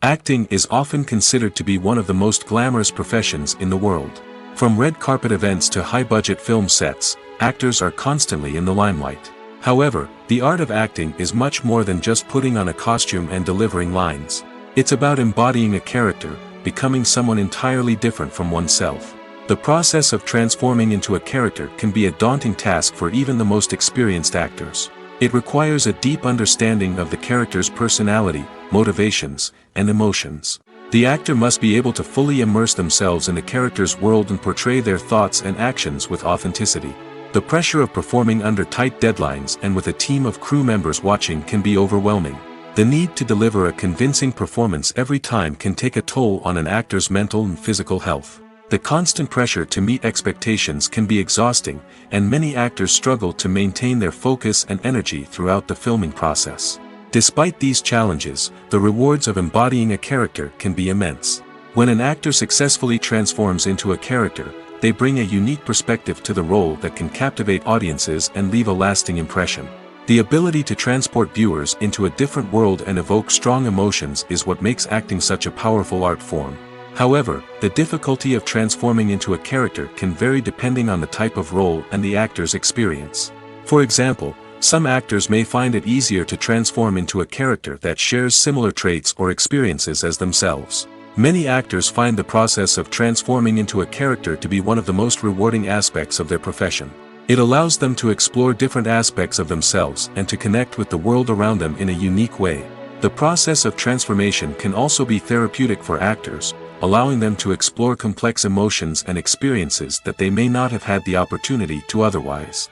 Acting is often considered to be one of the most glamorous professions in the world. From red carpet events to high-budget film sets, actors are constantly in the limelight. However, the art of acting is much more than just putting on a costume and delivering lines. It's about embodying a character, becoming someone entirely different from oneself. The process of transforming into a character can be a daunting task for even the most experienced actors. It requires a deep understanding of the character's personality, motivations, and emotions. The actor must be able to fully immerse themselves in the character's world and portray their thoughts and actions with authenticity. The pressure of performing under tight deadlines and with a team of crew members watching can be overwhelming. The need to deliver a convincing performance every time can take a toll on an actor's mental and physical health. The constant pressure to meet expectations can be exhausting, and many actors struggle to maintain their focus and energy throughout the filming process. Despite these challenges, the rewards of embodying a character can be immense. When an actor successfully transforms into a character, they bring a unique perspective to the role that can captivate audiences and leave a lasting impression. The ability to transport viewers into a different world and evoke strong emotions is what makes acting such a powerful art form. However, the difficulty of transforming into a character can vary depending on the type of role and the actor's experience. For example, some actors may find it easier to transform into a character that shares similar traits or experiences as themselves. Many actors find the process of transforming into a character to be one of the most rewarding aspects of their profession. It allows them to explore different aspects of themselves and to connect with the world around them in a unique way. The process of transformation can also be therapeutic for actors, allowing them to explore complex emotions and experiences that they may not have had the opportunity to otherwise.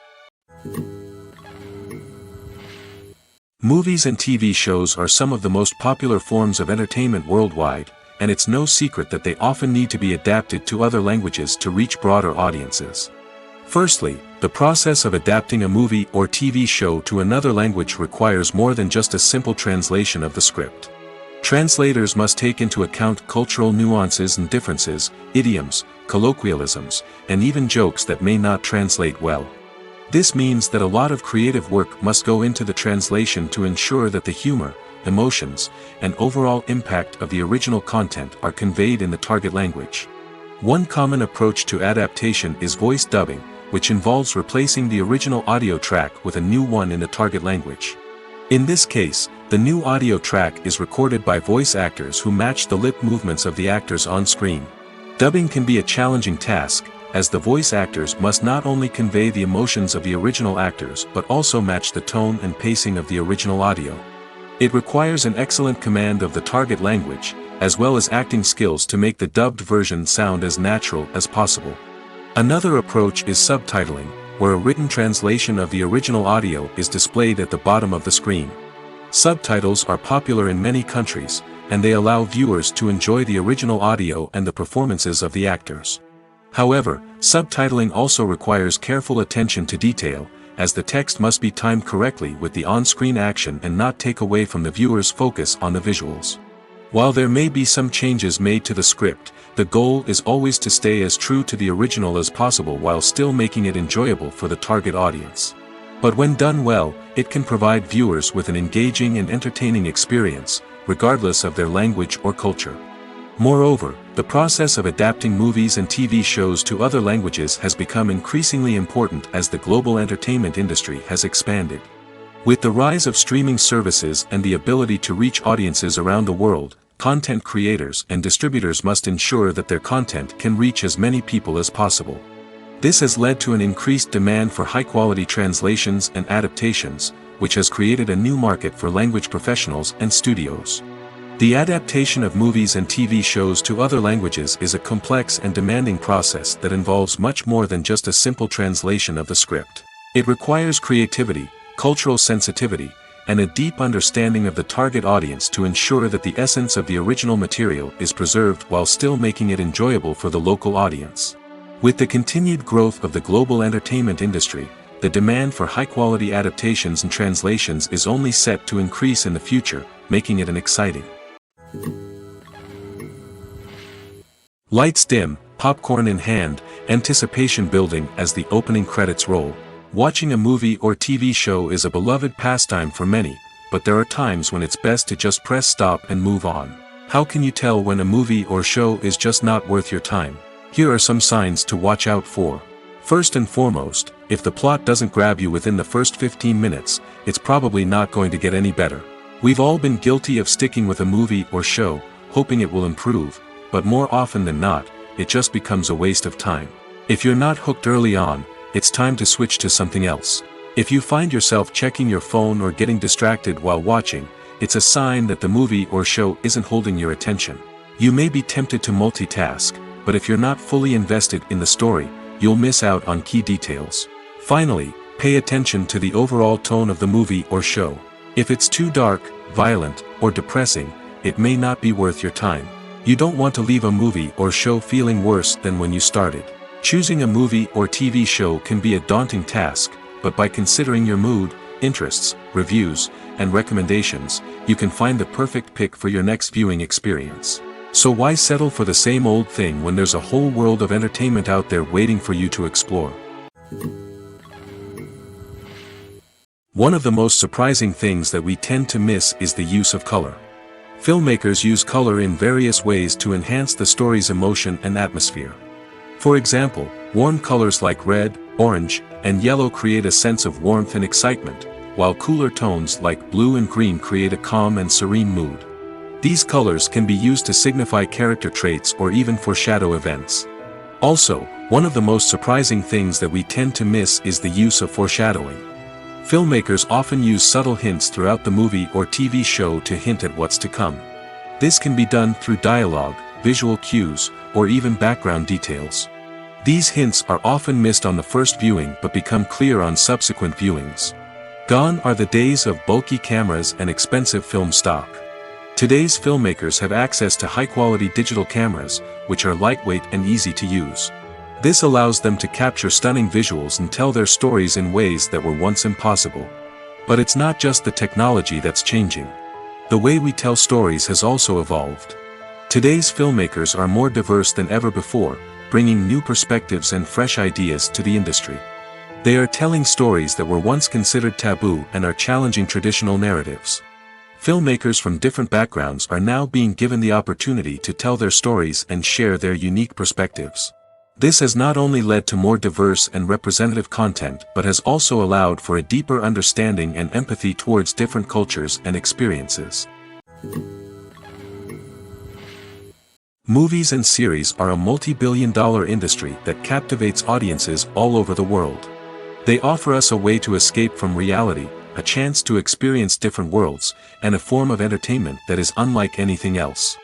Movies and TV shows are some of the most popular forms of entertainment worldwide, and it's no secret that they often need to be adapted to other languages to reach broader audiences. Firstly, the process of adapting a movie or TV show to another language requires more than just a simple translation of the script. Translators must take into account cultural nuances and differences, idioms, colloquialisms, and even jokes that may not translate well. This means that a lot of creative work must go into the translation to ensure that the humor, emotions, and overall impact of the original content are conveyed in the target language. One common approach to adaptation is voice dubbing, which involves replacing the original audio track with a new one in the target language. In this case, the new audio track is recorded by voice actors who match the lip movements of the actors on screen. Dubbing can be a challenging task, as the voice actors must not only convey the emotions of the original actors but also match the tone and pacing of the original audio. It requires an excellent command of the target language, as well as acting skills to make the dubbed version sound as natural as possible. Another approach is subtitling, where a written translation of the original audio is displayed at the bottom of the screen. Subtitles are popular in many countries, and they allow viewers to enjoy the original audio and the performances of the actors. However, subtitling also requires careful attention to detail, as the text must be timed correctly with the on-screen action and not take away from the viewer's focus on the visuals. While there may be some changes made to the script, the goal is always to stay as true to the original as possible while still making it enjoyable for the target audience. But when done well, it can provide viewers with an engaging and entertaining experience, regardless of their language or culture. Moreover, the process of adapting movies and TV shows to other languages has become increasingly important as the global entertainment industry has expanded. With the rise of streaming services and the ability to reach audiences around the world, content creators and distributors must ensure that their content can reach as many people as possible. This has led to an increased demand for high-quality translations and adaptations, which has created a new market for language professionals and studios. The adaptation of movies and TV shows to other languages is a complex and demanding process that involves much more than just a simple translation of the script. It requires creativity, cultural sensitivity, and a deep understanding of the target audience to ensure that the essence of the original material is preserved while still making it enjoyable for the local audience. With the continued growth of the global entertainment industry, the demand for high-quality adaptations and translations is only set to increase in the future, making it an exciting. Lights dim, popcorn in hand, anticipation building as the opening credits roll. Watching a movie or TV show is a beloved pastime for many, but there are times when it's best to just press stop and move on. How can you tell when a movie or show is just not worth your time? Here are some signs to watch out for. First and foremost, if the plot doesn't grab you within the first 15 minutes, it's probably not going to get any better. We've all been guilty of sticking with a movie or show, hoping it will improve, but more often than not, it just becomes a waste of time. If you're not hooked early on, it's time to switch to something else. If you find yourself checking your phone or getting distracted while watching, it's a sign that the movie or show isn't holding your attention. You may be tempted to multitask, but if you're not fully invested in the story, you'll miss out on key details. Finally, pay attention to the overall tone of the movie or show. If it's too dark, violent, or depressing, it may not be worth your time. You don't want to leave a movie or show feeling worse than when you started. Choosing a movie or TV show can be a daunting task, but by considering your mood, interests, reviews, and recommendations, you can find the perfect pick for your next viewing experience. So why settle for the same old thing when there's a whole world of entertainment out there waiting for you to explore? One of the most surprising things that we tend to miss is the use of color. Filmmakers use color in various ways to enhance the story's emotion and atmosphere. For example, warm colors like red, orange, and yellow create a sense of warmth and excitement, while cooler tones like blue and green create a calm and serene mood. These colors can be used to signify character traits or even foreshadow events. Also, one of the most surprising things that we tend to miss is the use of foreshadowing. Filmmakers often use subtle hints throughout the movie or TV show to hint at what's to come. This can be done through dialogue, visual cues, or even background details. These hints are often missed on the first viewing but become clear on subsequent viewings. Gone are the days of bulky cameras and expensive film stock. Today's filmmakers have access to high-quality digital cameras, which are lightweight and easy to use. This allows them to capture stunning visuals and tell their stories in ways that were once impossible. But it's not just the technology that's changing. The way we tell stories has also evolved. Today's filmmakers are more diverse than ever before, bringing new perspectives and fresh ideas to the industry. They are telling stories that were once considered taboo and are challenging traditional narratives. Filmmakers from different backgrounds are now being given the opportunity to tell their stories and share their unique perspectives. This has not only led to more diverse and representative content but has also allowed for a deeper understanding and empathy towards different cultures and experiences. Movies and series are a multi-billion-dollar industry that captivates audiences all over the world. They offer us a way to escape from reality, a chance to experience different worlds, and a form of entertainment that is unlike anything else.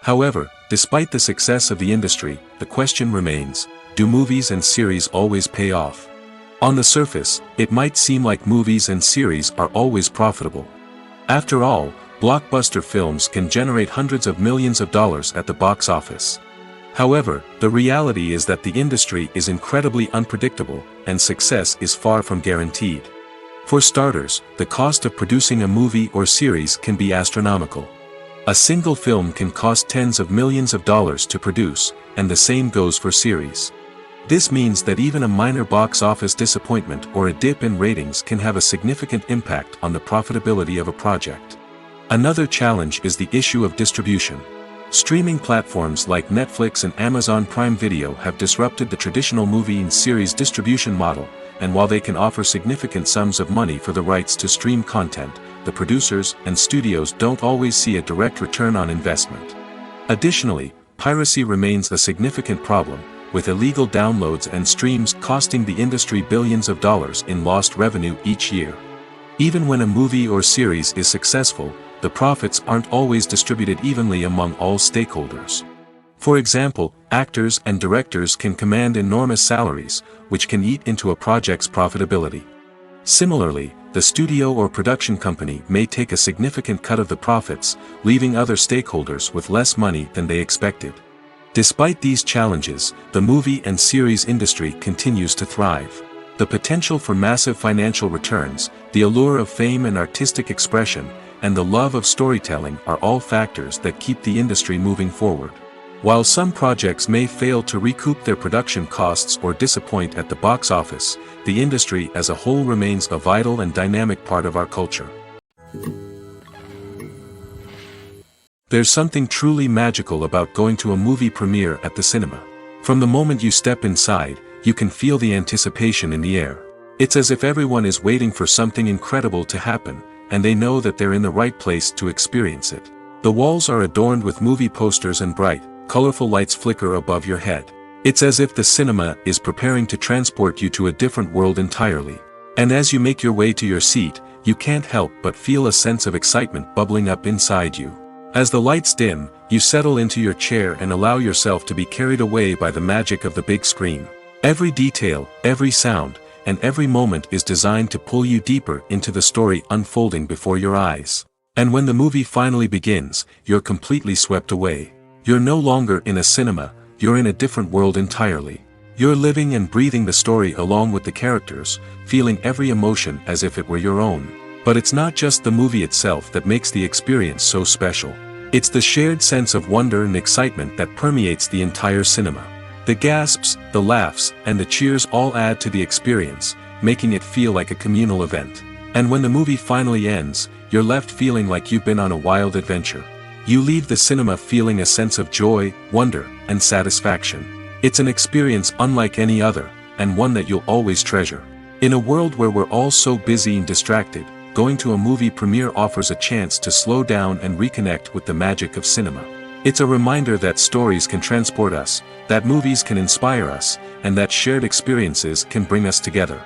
However, despite the success of the industry, the question remains, do movies and series always pay off? On the surface, it might seem like movies and series are always profitable. After all, blockbuster films can generate hundreds of millions of dollars at the box office. However, the reality is that the industry is incredibly unpredictable, and success is far from guaranteed. For starters, the cost of producing a movie or series can be astronomical. A single film can cost tens of millions of dollars to produce, and the same goes for series. This means that even a minor box office disappointment or a dip in ratings can have a significant impact on the profitability of a project. Another challenge is the issue of distribution. Streaming platforms like Netflix and Amazon Prime Video have disrupted the traditional movie and series distribution model, and while they can offer significant sums of money for the rights to stream content, the producers and studios don't always see a direct return on investment. Additionally, piracy remains a significant problem, with illegal downloads and streams costing the industry billions of dollars in lost revenue each year. Even when a movie or series is successful, the profits aren't always distributed evenly among all stakeholders. For example, actors and directors can command enormous salaries, which can eat into a project's profitability. Similarly, the studio or production company may take a significant cut of the profits, leaving other stakeholders with less money than they expected. Despite these challenges, the movie and series industry continues to thrive. The potential for massive financial returns, the allure of fame and artistic expression, and the love of storytelling are all factors that keep the industry moving forward. While some projects may fail to recoup their production costs or disappoint at the box office, the industry as a whole remains a vital and dynamic part of our culture. There's something truly magical about going to a movie premiere at the cinema. From the moment you step inside, you can feel the anticipation in the air. It's as if everyone is waiting for something incredible to happen, and they know that they're in the right place to experience it. The walls are adorned with movie posters and bright, colorful lights flicker above your head. It's as if the cinema is preparing to transport you to a different world entirely. And as you make your way to your seat, you can't help but feel a sense of excitement bubbling up inside you. As the lights dim, you settle into your chair and allow yourself to be carried away by the magic of the big screen. Every detail, every sound, and every moment is designed to pull you deeper into the story unfolding before your eyes. And when the movie finally begins, you're completely swept away. You're no longer in a cinema, you're in a different world entirely. You're living and breathing the story along with the characters, feeling every emotion as if it were your own. But it's not just the movie itself that makes the experience so special. It's the shared sense of wonder and excitement that permeates the entire cinema. The gasps, the laughs, and the cheers all add to the experience, making it feel like a communal event. And when the movie finally ends, you're left feeling like you've been on a wild adventure. You leave the cinema feeling a sense of joy, wonder, and satisfaction. It's an experience unlike any other, and one that you'll always treasure. In a world where we're all so busy and distracted, going to a movie premiere offers a chance to slow down and reconnect with the magic of cinema. It's a reminder that stories can transport us, that movies can inspire us, and that shared experiences can bring us together.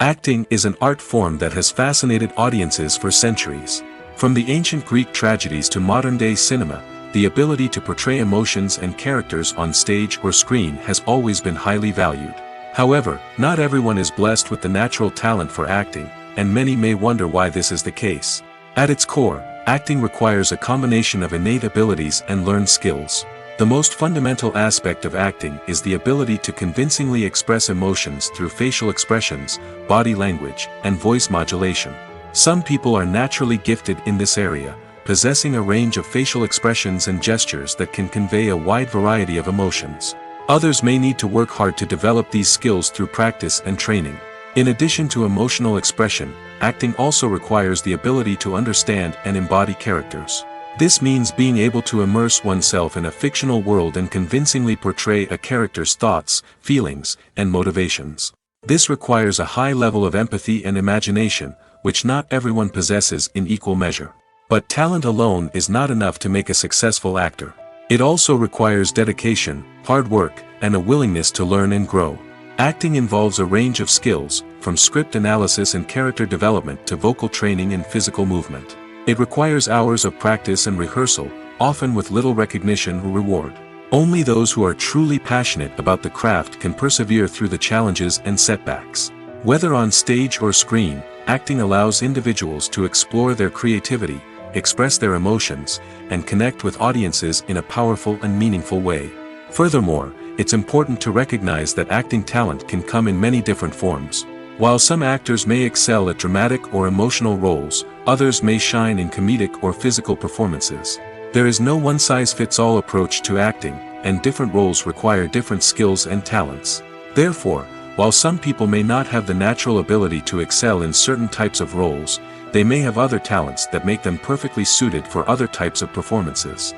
Acting is an art form that has fascinated audiences for centuries. From the ancient Greek tragedies to modern-day cinema, the ability to portray emotions and characters on stage or screen has always been highly valued. However, not everyone is blessed with the natural talent for acting, and many may wonder why this is the case. At its core, acting requires a combination of innate abilities and learned skills. The most fundamental aspect of acting is the ability to convincingly express emotions through facial expressions, body language, and voice modulation. Some people are naturally gifted in this area, possessing a range of facial expressions and gestures that can convey a wide variety of emotions. Others may need to work hard to develop these skills through practice and training. In addition to emotional expression, acting also requires the ability to understand and embody characters. This means being able to immerse oneself in a fictional world and convincingly portray a character's thoughts, feelings, and motivations. This requires a high level of empathy and imagination, which not everyone possesses in equal measure. But talent alone is not enough to make a successful actor. It also requires dedication, hard work, and a willingness to learn and grow. Acting involves a range of skills, from script analysis and character development to vocal training and physical movement. It requires hours of practice and rehearsal, often with little recognition or reward. Only those who are truly passionate about the craft can persevere through the challenges and setbacks. Whether on stage or screen, acting allows individuals to explore their creativity, express their emotions, and connect with audiences in a powerful and meaningful way. Furthermore, it's important to recognize that acting talent can come in many different forms. While some actors may excel at dramatic or emotional roles, others may shine in comedic or physical performances. There is no one-size-fits-all approach to acting, and different roles require different skills and talents. Therefore, while some people may not have the natural ability to excel in certain types of roles, they may have other talents that make them perfectly suited for other types of performances.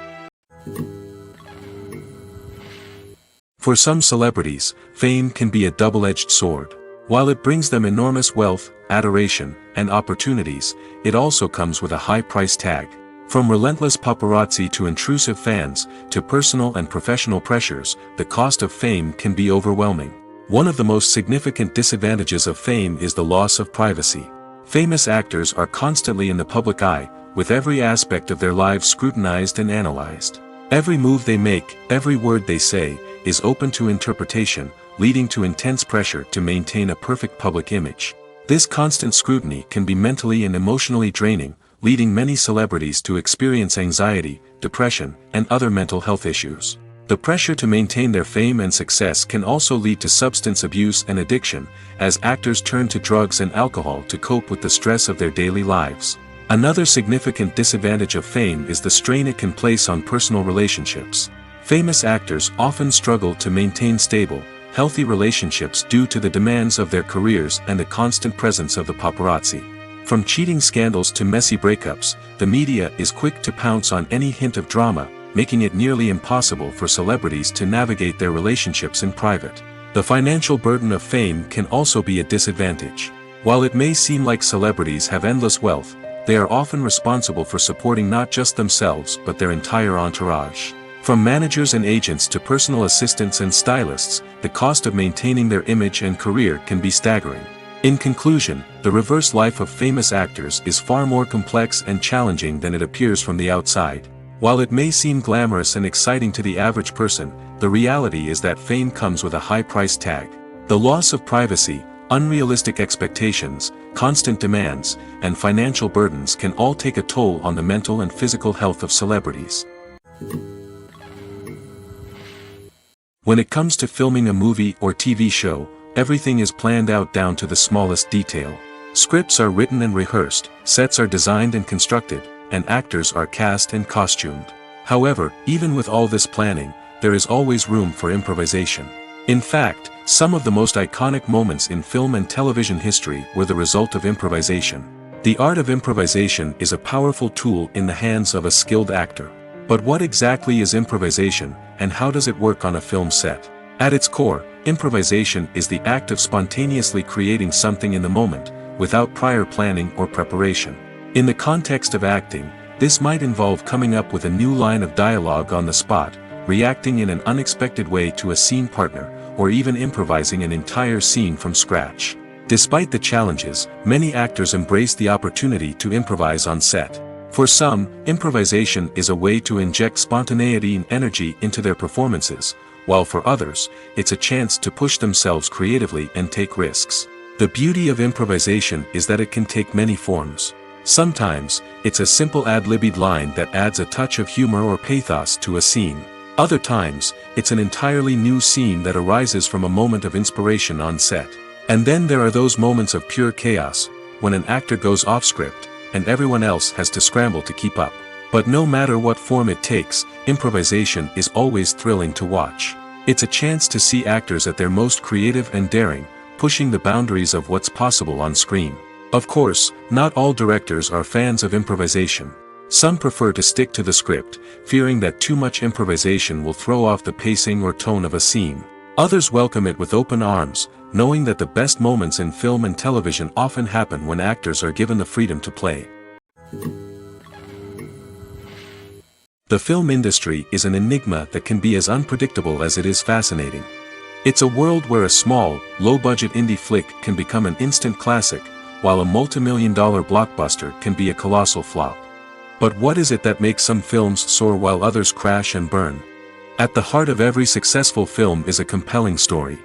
For some celebrities, fame can be a double-edged sword. While it brings them enormous wealth, adoration, and opportunities, it also comes with a high price tag. From relentless paparazzi to intrusive fans, to personal and professional pressures, the cost of fame can be overwhelming. One of the most significant disadvantages of fame is the loss of privacy. Famous actors are constantly in the public eye, with every aspect of their lives scrutinized and analyzed. Every move they make, every word they say, is open to interpretation, leading to intense pressure to maintain a perfect public image. This constant scrutiny can be mentally and emotionally draining, leading many celebrities to experience anxiety, depression, and other mental health issues. The pressure to maintain their fame and success can also lead to substance abuse and addiction, as actors turn to drugs and alcohol to cope with the stress of their daily lives. Another significant disadvantage of fame is the strain it can place on personal relationships. Famous actors often struggle to maintain stable, healthy relationships due to the demands of their careers and the constant presence of the paparazzi. From cheating scandals to messy breakups, the media is quick to pounce on any hint of drama, making it nearly impossible for celebrities to navigate their relationships in private. The financial burden of fame can also be a disadvantage. While it may seem like celebrities have endless wealth, they are often responsible for supporting not just themselves but their entire entourage. From managers and agents to personal assistants and stylists, the cost of maintaining their image and career can be staggering. In conclusion, the reverse life of famous actors is far more complex and challenging than it appears from the outside. While it may seem glamorous and exciting to the average person, the reality is that fame comes with a high price tag. The loss of privacy, unrealistic expectations, constant demands, and financial burdens can all take a toll on the mental and physical health of celebrities. When it comes to filming a movie or TV show, everything is planned out down to the smallest detail. Scripts are written and rehearsed, sets are designed and constructed, and actors are cast and costumed. However, even with all this planning, there is always room for improvisation. In fact, some of the most iconic moments in film and television history were the result of improvisation. The art of improvisation is a powerful tool in the hands of a skilled actor. But what exactly is improvisation, and how does it work on a film set? At its core, improvisation is the act of spontaneously creating something in the moment, without prior planning or preparation. In the context of acting, this might involve coming up with a new line of dialogue on the spot, reacting in an unexpected way to a scene partner, or even improvising an entire scene from scratch. Despite the challenges, many actors embrace the opportunity to improvise on set. For some, improvisation is a way to inject spontaneity and energy into their performances, while for others, it's a chance to push themselves creatively and take risks. The beauty of improvisation is that it can take many forms. Sometimes, it's a simple ad-libbed line that adds a touch of humor or pathos to a scene. Other times, it's an entirely new scene that arises from a moment of inspiration on set. And then there are those moments of pure chaos, when an actor goes off script, and everyone else has to scramble to keep up. But no matter what form it takes, improvisation is always thrilling to watch. It's a chance to see actors at their most creative and daring, pushing the boundaries of what's possible on screen. Of course, not all directors are fans of improvisation. Some prefer to stick to the script, fearing that too much improvisation will throw off the pacing or tone of a scene. Others welcome it with open arms, knowing that the best moments in film and television often happen when actors are given the freedom to play. The film industry is an enigma that can be as unpredictable as it is fascinating. It's a world where a small, low-budget indie flick can become an instant classic, while a multi-million-dollar blockbuster can be a colossal flop. But what is it that makes some films soar while others crash and burn? At the heart of every successful film is a compelling story.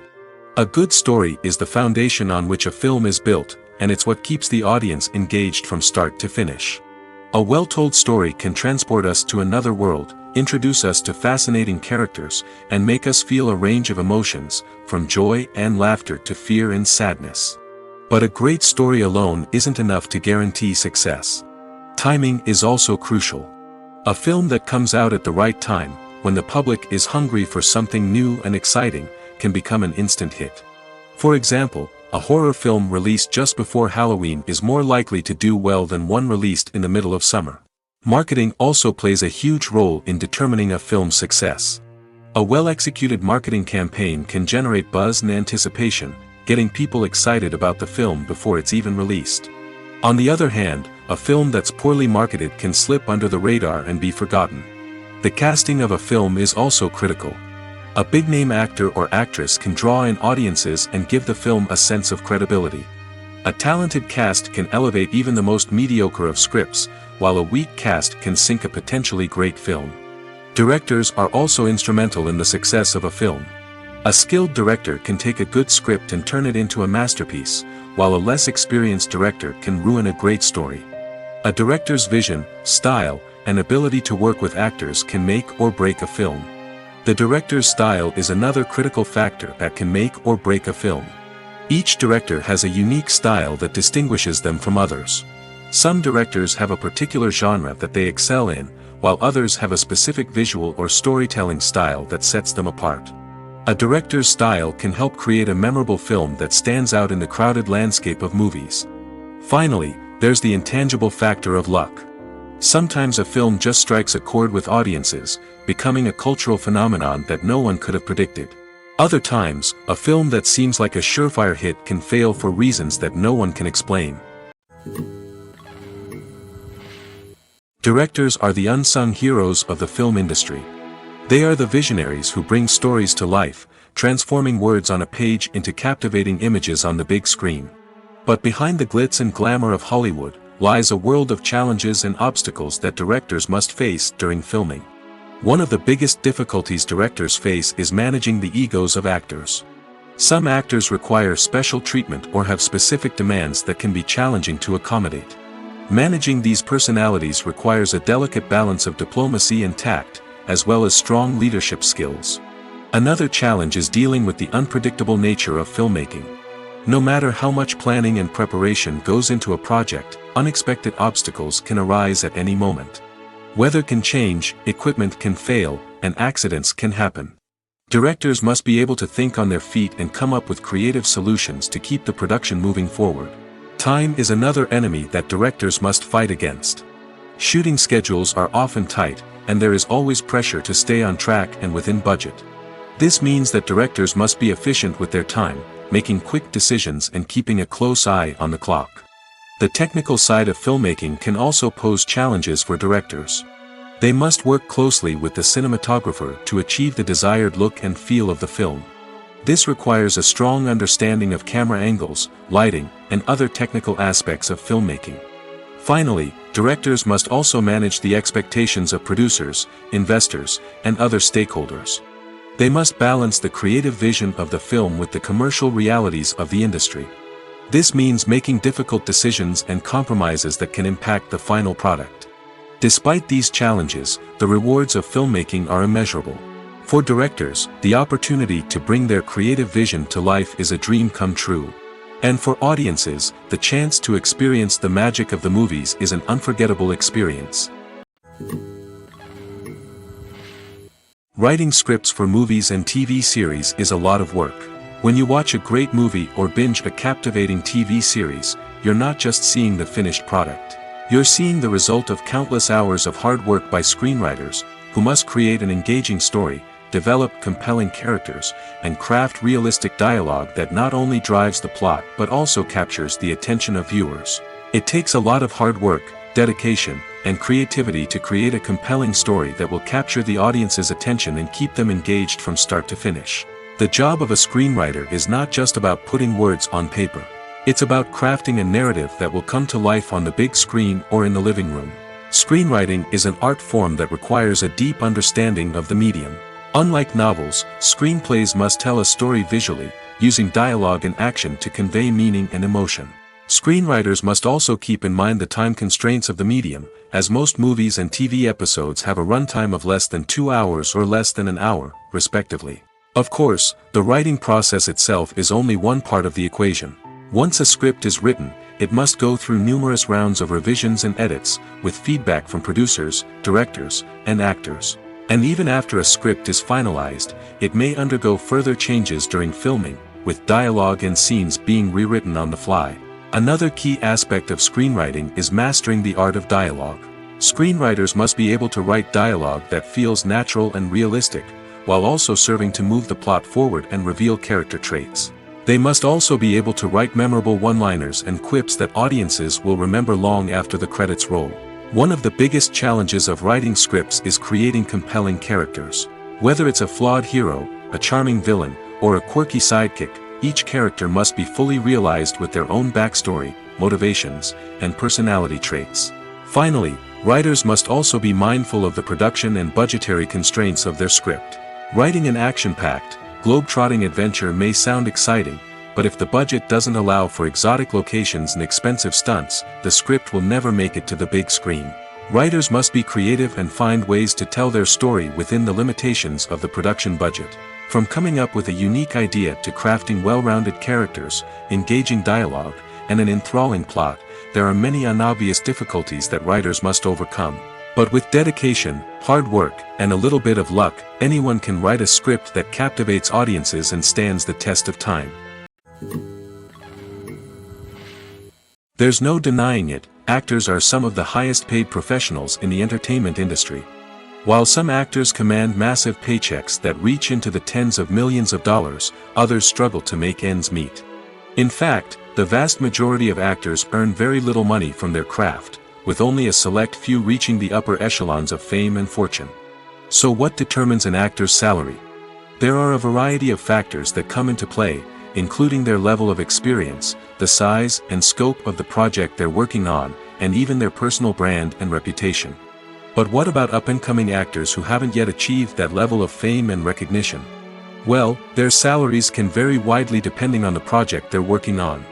A good story is the foundation on which a film is built, and it's what keeps the audience engaged from start to finish. A well-told story can transport us to another world, introduce us to fascinating characters, and make us feel a range of emotions, from joy and laughter to fear and sadness. But a great story alone isn't enough to guarantee success. Timing is also crucial. A film that comes out at the right time, when the public is hungry for something new and exciting, can become an instant hit. For example, a horror film released just before Halloween is more likely to do well than one released in the middle of summer. Marketing also plays a huge role in determining a film's success. A well-executed marketing campaign can generate buzz and anticipation, getting people excited about the film before it's even released. On the other hand, a film that's poorly marketed can slip under the radar and be forgotten. The casting of a film is also critical. A big-name actor or actress can draw in audiences and give the film a sense of credibility. A talented cast can elevate even the most mediocre of scripts, while a weak cast can sink a potentially great film. Directors are also instrumental in the success of a film. A skilled director can take a good script and turn it into a masterpiece, while a less experienced director can ruin a great story. A director's vision, style, and ability to work with actors can make or break a film. The director's style is another critical factor that can make or break a film. Each director has a unique style that distinguishes them from others. Some directors have a particular genre that they excel in, while others have a specific visual or storytelling style that sets them apart. A director's style can help create a memorable film that stands out in the crowded landscape of movies. Finally, there's the intangible factor of luck. Sometimes a film just strikes a chord with audiences, becoming a cultural phenomenon that no one could have predicted. Other times, a film that seems like a surefire hit can fail for reasons that no one can explain. Directors are the unsung heroes of the film industry. They are the visionaries who bring stories to life, transforming words on a page into captivating images on the big screen. But behind the glitz and glamour of Hollywood, lies a world of challenges and obstacles that directors must face during filming. One of the biggest difficulties directors face is managing the egos of actors. Some actors require special treatment or have specific demands that can be challenging to accommodate. Managing these personalities requires a delicate balance of diplomacy and tact, as well as strong leadership skills. Another challenge is dealing with the unpredictable nature of filmmaking. No matter how much planning and preparation goes into a project, unexpected obstacles can arise at any moment. Weather can change, equipment can fail, and accidents can happen. Directors must be able to think on their feet and come up with creative solutions to keep the production moving forward. Time is another enemy that directors must fight against. Shooting schedules are often tight, and there is always pressure to stay on track and within budget. This means that directors must be efficient with their time, making quick decisions and keeping a close eye on the clock. The technical side of filmmaking can also pose challenges for directors. They must work closely with the cinematographer to achieve the desired look and feel of the film. This requires a strong understanding of camera angles, lighting, and other technical aspects of filmmaking. Finally, directors must also manage the expectations of producers, investors, and other stakeholders. They must balance the creative vision of the film with the commercial realities of the industry. This means making difficult decisions and compromises that can impact the final product. Despite these challenges, the rewards of filmmaking are immeasurable. For directors, the opportunity to bring their creative vision to life is a dream come true. And for audiences, the chance to experience the magic of the movies is an unforgettable experience. Writing scripts for movies and TV series is a lot of work. When you watch a great movie or binge a captivating TV series, you're not just seeing the finished product. You're seeing the result of countless hours of hard work by screenwriters, who must create an engaging story, develop compelling characters, and craft realistic dialogue that not only drives the plot but also captures the attention of viewers. It takes a lot of hard work, dedication, and creativity to create a compelling story that will capture the audience's attention and keep them engaged from start to finish. The job of a screenwriter is not just about putting words on paper. It's about crafting a narrative that will come to life on the big screen or in the living room. Screenwriting is an art form that requires a deep understanding of the medium. Unlike novels, screenplays must tell a story visually, using dialogue and action to convey meaning and emotion. Screenwriters must also keep in mind the time constraints of the medium, as most movies and TV episodes have a runtime of less than 2 hours or less than an hour, respectively. Of course, the writing process itself is only one part of the equation. Once a script is written, it must go through numerous rounds of revisions and edits, with feedback from producers, directors, and actors. And even after a script is finalized, it may undergo further changes during filming, with dialogue and scenes being rewritten on the fly. Another key aspect of screenwriting is mastering the art of dialogue. Screenwriters must be able to write dialogue that feels natural and realistic, while also serving to move the plot forward and reveal character traits. They must also be able to write memorable one-liners and quips that audiences will remember long after the credits roll. One of the biggest challenges of writing scripts is creating compelling characters. Whether it's a flawed hero, a charming villain, or a quirky sidekick, each character must be fully realized with their own backstory, motivations, and personality traits. Finally, writers must also be mindful of the production and budgetary constraints of their script. Writing an action-packed, globe-trotting adventure may sound exciting, but if the budget doesn't allow for exotic locations and expensive stunts, the script will never make it to the big screen. Writers must be creative and find ways to tell their story within the limitations of the production budget. From coming up with a unique idea to crafting well-rounded characters, engaging dialogue, and an enthralling plot, there are many unobvious difficulties that writers must overcome. But with dedication, hard work, and a little bit of luck, anyone can write a script that captivates audiences and stands the test of time. There's no denying it, actors are some of the highest paid professionals in the entertainment industry. While some actors command massive paychecks that reach into the tens of millions of dollars, others struggle to make ends meet. In fact, the vast majority of actors earn very little money from their craft, with only a select few reaching the upper echelons of fame and fortune. So what determines an actor's salary? There are a variety of factors that come into play, including their level of experience, the size and scope of the project they're working on, and even their personal brand and reputation. But what about up-and-coming actors who haven't yet achieved that level of fame and recognition? Well, their salaries can vary widely depending on the project they're working on.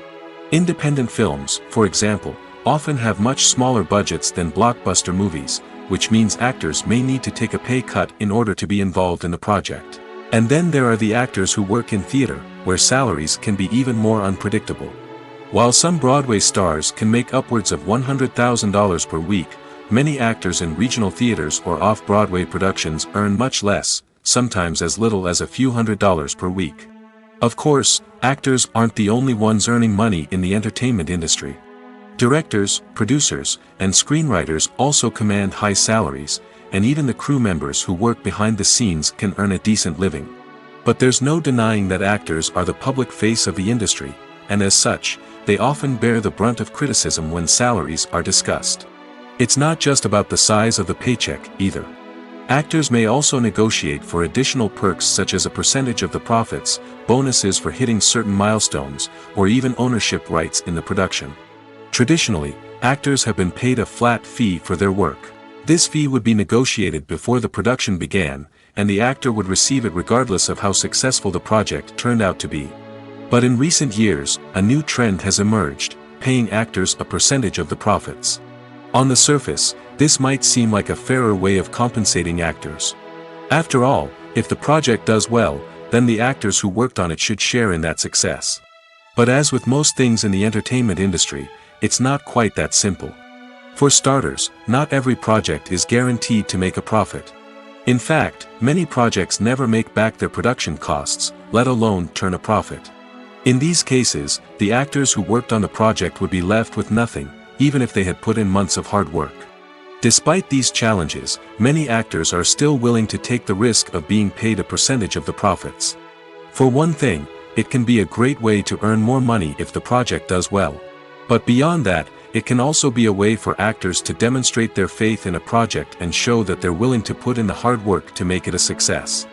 Independent films, for example, often have much smaller budgets than blockbuster movies, which means actors may need to take a pay cut in order to be involved in the project. And then there are the actors who work in theater, where salaries can be even more unpredictable. While some Broadway stars can make upwards of $100,000 per week, many actors in regional theaters or off-Broadway productions earn much less, sometimes as little as a few $100s per week. Of course, actors aren't the only ones earning money in the entertainment industry. Directors, producers, and screenwriters also command high salaries, and even the crew members who work behind the scenes can earn a decent living. But there's no denying that actors are the public face of the industry, and as such, they often bear the brunt of criticism when salaries are discussed. It's not just about the size of the paycheck, either. Actors may also negotiate for additional perks such as a percentage of the profits, bonuses for hitting certain milestones, or even ownership rights in the production. Traditionally, actors have been paid a flat fee for their work. This fee would be negotiated before the production began, and the actor would receive it regardless of how successful the project turned out to be. But in recent years, a new trend has emerged, paying actors a percentage of the profits. On the surface, this might seem like a fairer way of compensating actors. After all, if the project does well, then the actors who worked on it should share in that success. But as with most things in the entertainment industry, it's not quite that simple. For starters, not every project is guaranteed to make a profit. In fact, many projects never make back their production costs, let alone turn a profit. In these cases, the actors who worked on the project would be left with nothing, even if they had put in months of hard work. Despite these challenges, many actors are still willing to take the risk of being paid a percentage of the profits. For one thing, it can be a great way to earn more money if the project does well. But beyond that, it can also be a way for actors to demonstrate their faith in a project and show that they're willing to put in the hard work to make it a success.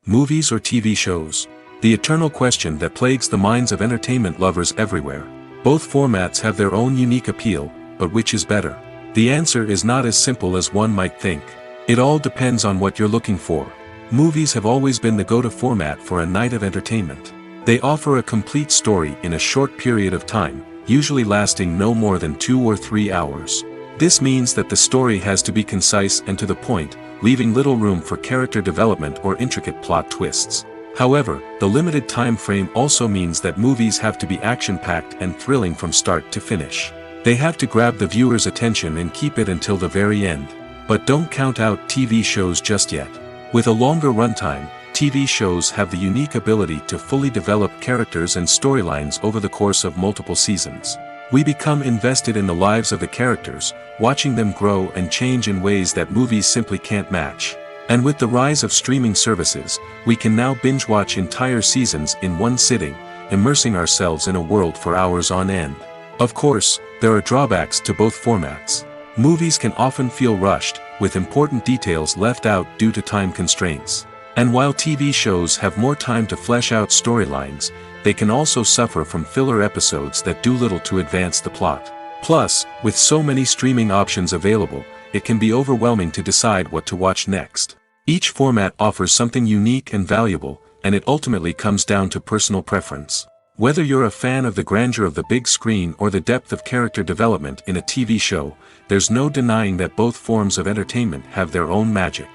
Movies or TV shows? The eternal question that plagues the minds of entertainment lovers everywhere. Both formats have their own unique appeal, but which is better? The answer is not as simple as one might think. It all depends on what you're looking for. Movies have always been the go-to format for a night of entertainment. They offer a complete story in a short period of time, usually lasting no more than 2 or 3 hours. This means that the story has to be concise and to the point, leaving little room for character development or intricate plot twists. However, the limited time frame also means that movies have to be action-packed and thrilling from start to finish. They have to grab the viewer's attention and keep it until the very end. But don't count out TV shows just yet. With a longer runtime, TV shows have the unique ability to fully develop characters and storylines over the course of multiple seasons. We become invested in the lives of the characters, watching them grow and change in ways that movies simply can't match. And with the rise of streaming services, we can now binge-watch entire seasons in one sitting, immersing ourselves in a world for hours on end. Of course, there are drawbacks to both formats. Movies can often feel rushed, with important details left out due to time constraints. And while TV shows have more time to flesh out storylines, they can also suffer from filler episodes that do little to advance the plot. Plus, with so many streaming options available, it can be overwhelming to decide what to watch next. Each format offers something unique and valuable, and it ultimately comes down to personal preference. Whether you're a fan of the grandeur of the big screen or the depth of character development in a TV show, there's no denying that both forms of entertainment have their own magic.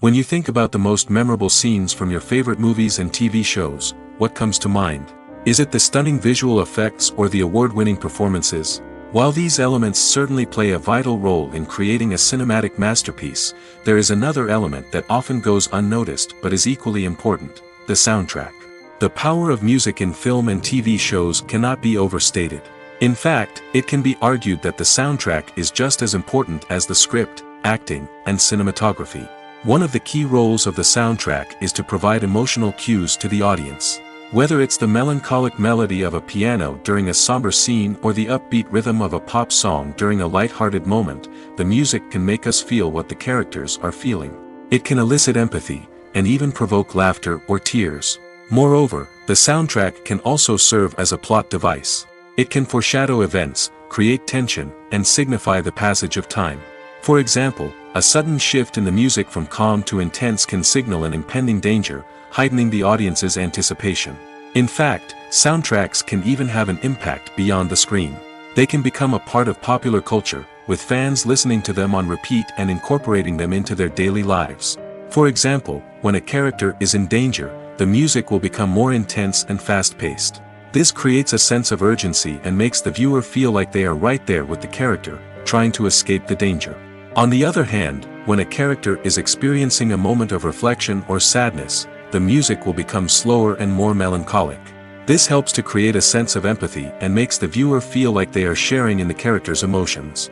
When you think about the most memorable scenes from your favorite movies and TV shows, what comes to mind? Is it the stunning visual effects or the award-winning performances? While these elements certainly play a vital role in creating a cinematic masterpiece, there is another element that often goes unnoticed but is equally important: the soundtrack. The power of music in film and TV shows cannot be overstated. In fact, it can be argued that the soundtrack is just as important as the script, acting, and cinematography. One of the key roles of the soundtrack is to provide emotional cues to the audience. Whether it's the melancholic melody of a piano during a somber scene or the upbeat rhythm of a pop song during a light-hearted moment, the music can make us feel what the characters are feeling. It can elicit empathy, and even provoke laughter or tears. Moreover, the soundtrack can also serve as a plot device. It can foreshadow events, create tension, and signify the passage of time. For example, a sudden shift in the music from calm to intense can signal an impending danger, heightening the audience's anticipation. In fact, soundtracks can even have an impact beyond the screen. They can become a part of popular culture, with fans listening to them on repeat and incorporating them into their daily lives. For example, when a character is in danger, the music will become more intense and fast-paced. This creates a sense of urgency and makes the viewer feel like they are right there with the character, trying to escape the danger. On the other hand, when a character is experiencing a moment of reflection or sadness, the music will become slower and more melancholic. This helps to create a sense of empathy and makes the viewer feel like they are sharing in the character's emotions.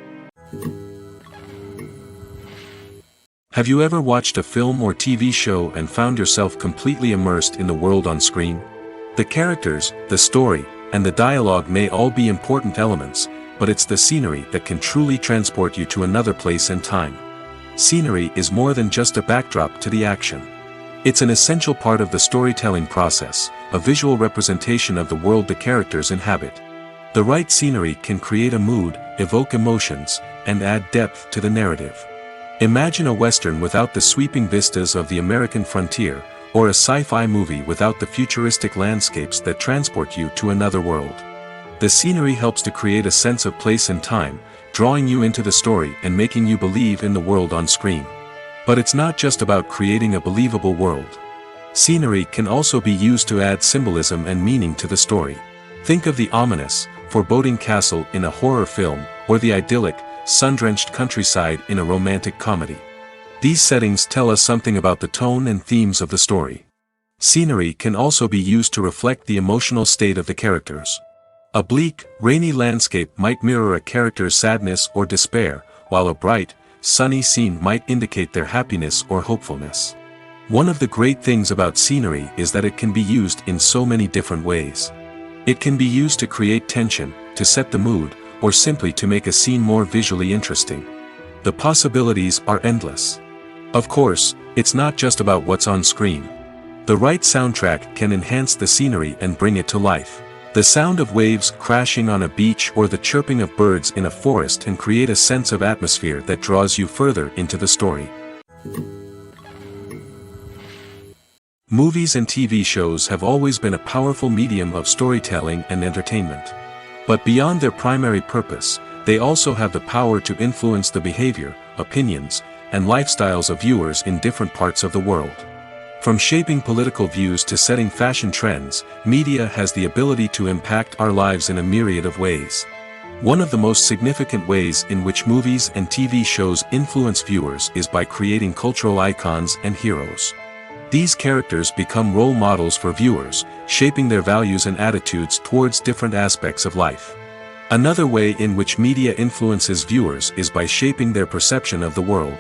Have you ever watched a film or TV show and found yourself completely immersed in the world on screen? The characters, the story, and the dialogue may all be important elements, but it's the scenery that can truly transport you to another place and time. Scenery is more than just a backdrop to the action. It's an essential part of the storytelling process, a visual representation of the world the characters inhabit. The right scenery can create a mood, evoke emotions, and add depth to the narrative. Imagine a Western without the sweeping vistas of the American frontier, or a sci-fi movie without the futuristic landscapes that transport you to another world. The scenery helps to create a sense of place and time, drawing you into the story and making you believe in the world on screen. But it's not just about creating a believable world. Scenery can also be used to add symbolism and meaning to the story. Think of the ominous, foreboding castle in a horror film, or the idyllic, sun-drenched countryside in a romantic comedy. These settings tell us something about the tone and themes of the story. Scenery can also be used to reflect the emotional state of the characters. A bleak, rainy landscape might mirror a character's sadness or despair, while a bright, sunny scene might indicate their happiness or hopefulness. One of the great things about scenery is that it can be used in so many different ways. It can be used to create tension, to set the mood, or simply to make a scene more visually interesting. The possibilities are endless. Of course, it's not just about what's on screen. The right soundtrack can enhance the scenery and bring it to life. The sound of waves crashing on a beach or the chirping of birds in a forest can create a sense of atmosphere that draws you further into the story. Movies and TV shows have always been a powerful medium of storytelling and entertainment. But beyond their primary purpose, they also have the power to influence the behavior, opinions, and lifestyles of viewers in different parts of the world. From shaping political views to setting fashion trends, media has the ability to impact our lives in a myriad of ways. One of the most significant ways in which movies and TV shows influence viewers is by creating cultural icons and heroes. These characters become role models for viewers, shaping their values and attitudes towards different aspects of life. Another way in which media influences viewers is by shaping their perception of the world.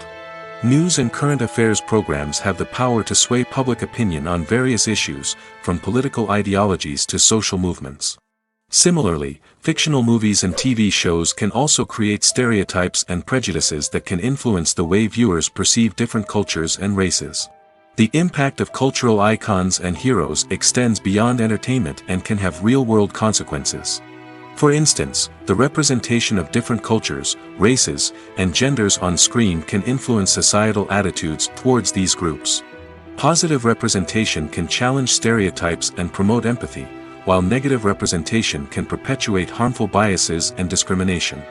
News and current affairs programs have the power to sway public opinion on various issues, from political ideologies to social movements. Similarly, fictional movies and TV shows can also create stereotypes and prejudices that can influence the way viewers perceive different cultures and races. The impact of cultural icons and heroes extends beyond entertainment and can have real-world consequences. For instance, the representation of different cultures, races, and genders on screen can influence societal attitudes towards these groups. Positive representation can challenge stereotypes and promote empathy, while negative representation can perpetuate harmful biases and discrimination.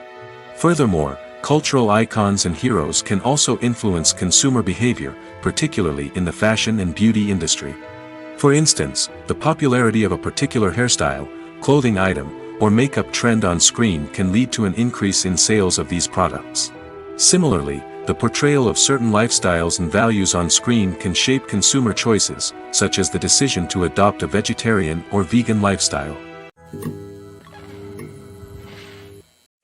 Furthermore, cultural icons and heroes can also influence consumer behavior, particularly in the fashion and beauty industry. For instance, the popularity of a particular hairstyle, clothing item, or makeup trend on screen can lead to an increase in sales of these products. Similarly, the portrayal of certain lifestyles and values on screen can shape consumer choices, such as the decision to adopt a vegetarian or vegan lifestyle.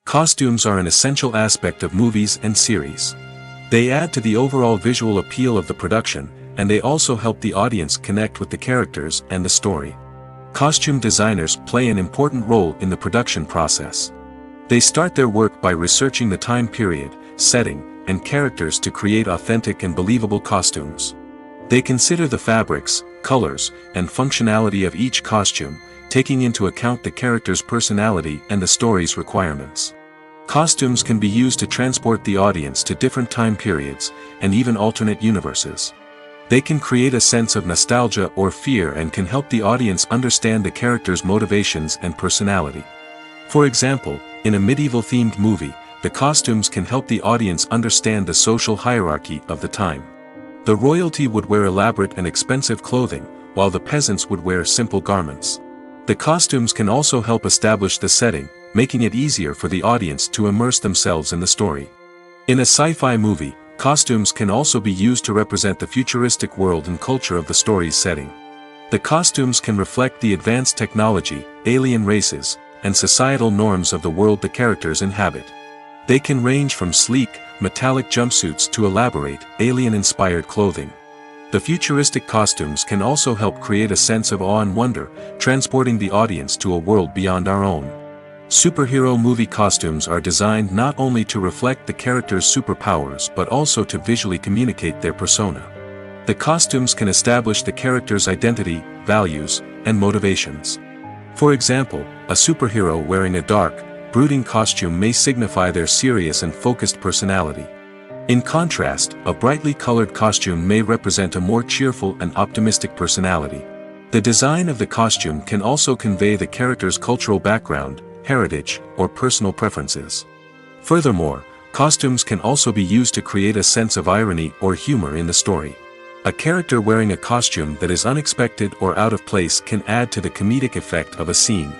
Costumes are an essential aspect of movies and series. They add to the overall visual appeal of the production, and they also help the audience connect with the characters and the story. Costume designers play an important role in the production process. They start their work by researching the time period, setting, and characters to create authentic and believable costumes. They consider the fabrics, colors, and functionality of each costume, taking into account the character's personality and the story's requirements. Costumes can be used to transport the audience to different time periods, and even alternate universes. They can create a sense of nostalgia or fear and can help the audience understand the character's motivations and personality. For example, in a medieval-themed movie, the costumes can help the audience understand the social hierarchy of the time. The royalty would wear elaborate and expensive clothing, while the peasants would wear simple garments. The costumes can also help establish the setting, making it easier for the audience to immerse themselves in the story. In a sci-fi movie, costumes can also be used to represent the futuristic world and culture of the story's setting. The costumes can reflect the advanced technology, alien races, and societal norms of the world the characters inhabit. They can range from sleek, metallic jumpsuits to elaborate, alien-inspired clothing. The futuristic costumes can also help create a sense of awe and wonder, transporting the audience to a world beyond our own. Superhero movie costumes are designed not only to reflect the character's superpowers but also to visually communicate their persona. The costumes can establish the character's identity, values, and motivations. For example, a superhero wearing a dark, brooding costume may signify their serious and focused personality. In contrast, a brightly colored costume may represent a more cheerful and optimistic personality. The design of the costume can also convey the character's cultural background, heritage, or personal preferences. Furthermore, costumes can also be used to create a sense of irony or humor in the story. A character wearing a costume that is unexpected or out of place can add to the comedic effect of a scene.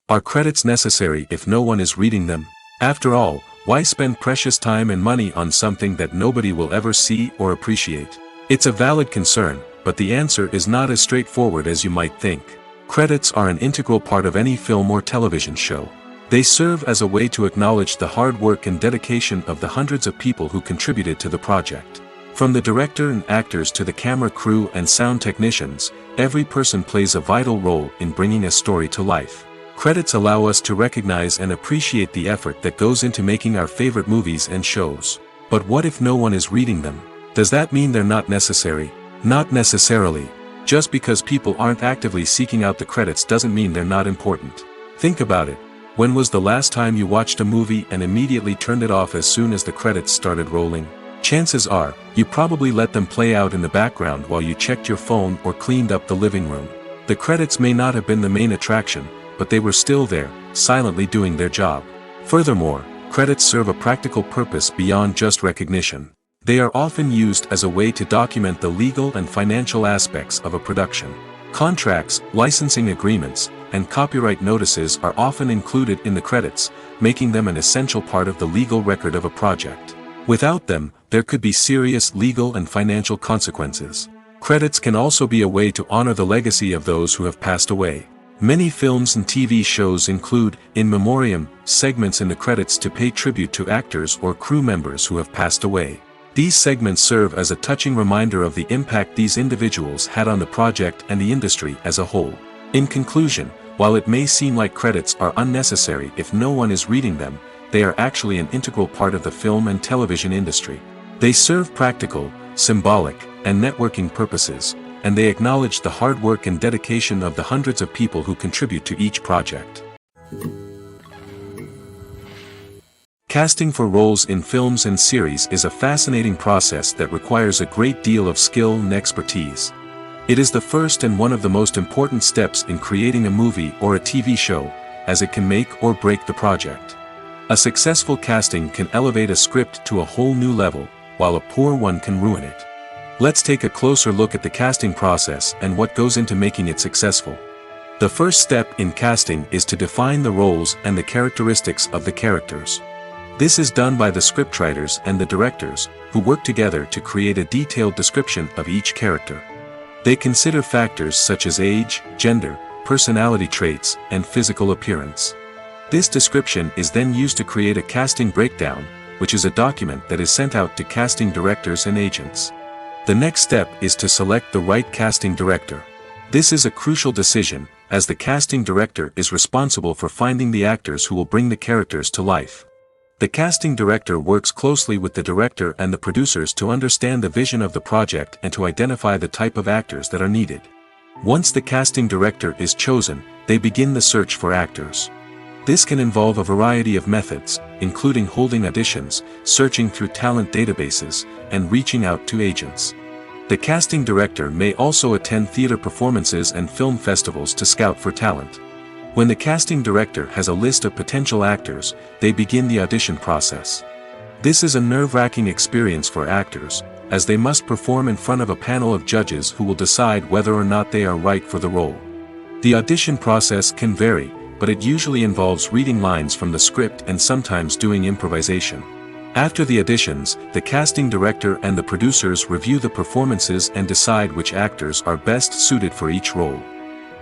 Are credits necessary if no one is reading them? After all, why spend precious time and money on something that nobody will ever see or appreciate? It's a valid concern, but the answer is not as straightforward as you might think. Credits are an integral part of any film or television show. They serve as a way to acknowledge the hard work and dedication of the hundreds of people who contributed to the project. From the director and actors to the camera crew and sound technicians, every person plays a vital role in bringing a story to life. Credits allow us to recognize and appreciate the effort that goes into making our favorite movies and shows. But what if no one is reading them? Does that mean they're not necessary? Not necessarily. Just because people aren't actively seeking out the credits doesn't mean they're not important. Think about it. When was the last time you watched a movie and immediately turned it off as soon as the credits started rolling? Chances are, you probably let them play out in the background while you checked your phone or cleaned up the living room. The credits may not have been the main attraction, but they were still there, silently doing their job. Furthermore, credits serve a practical purpose beyond just recognition. They are often used as a way to document the legal and financial aspects of a production. Contracts, licensing agreements, and copyright notices are often included in the credits, making them an essential part of the legal record of a project. Without them, there could be serious legal and financial consequences. Credits can also be a way to honor the legacy of those who have passed away. Many films and TV shows include, in memoriam, segments in the credits to pay tribute to actors or crew members who have passed away. These segments serve as a touching reminder of the impact these individuals had on the project and the industry as a whole. In conclusion, while it may seem like credits are unnecessary if no one is reading them, they are actually an integral part of the film and television industry. They serve practical, symbolic, and networking purposes, and they acknowledge the hard work and dedication of the hundreds of people who contribute to each project. Casting for roles in films and series is a fascinating process that requires a great deal of skill and expertise. It is the first and one of the most important steps in creating a movie or a TV show, as it can make or break the project. A successful casting can elevate a script to a whole new level, while a poor one can ruin it. Let's take a closer look at the casting process and what goes into making it successful. The first step in casting is to define the roles and the characteristics of the characters. This is done by the scriptwriters and the directors, who work together to create a detailed description of each character. They consider factors such as age, gender, personality traits, and physical appearance. This description is then used to create a casting breakdown, which is a document that is sent out to casting directors and agents. The next step is to select the right casting director. This is a crucial decision, as the casting director is responsible for finding the actors who will bring the characters to life. The casting director works closely with the director and the producers to understand the vision of the project and to identify the type of actors that are needed. Once the casting director is chosen, they begin the search for actors. This can involve a variety of methods, including holding auditions, searching through talent databases, and reaching out to agents. The casting director may also attend theater performances and film festivals to scout for talent. When the casting director has a list of potential actors, they begin the audition process. This is a nerve-wracking experience for actors, as they must perform in front of a panel of judges who will decide whether or not they are right for the role. The audition process can vary, but it usually involves reading lines from the script and sometimes doing improvisation. After the auditions, the casting director and the producers review the performances and decide which actors are best suited for each role.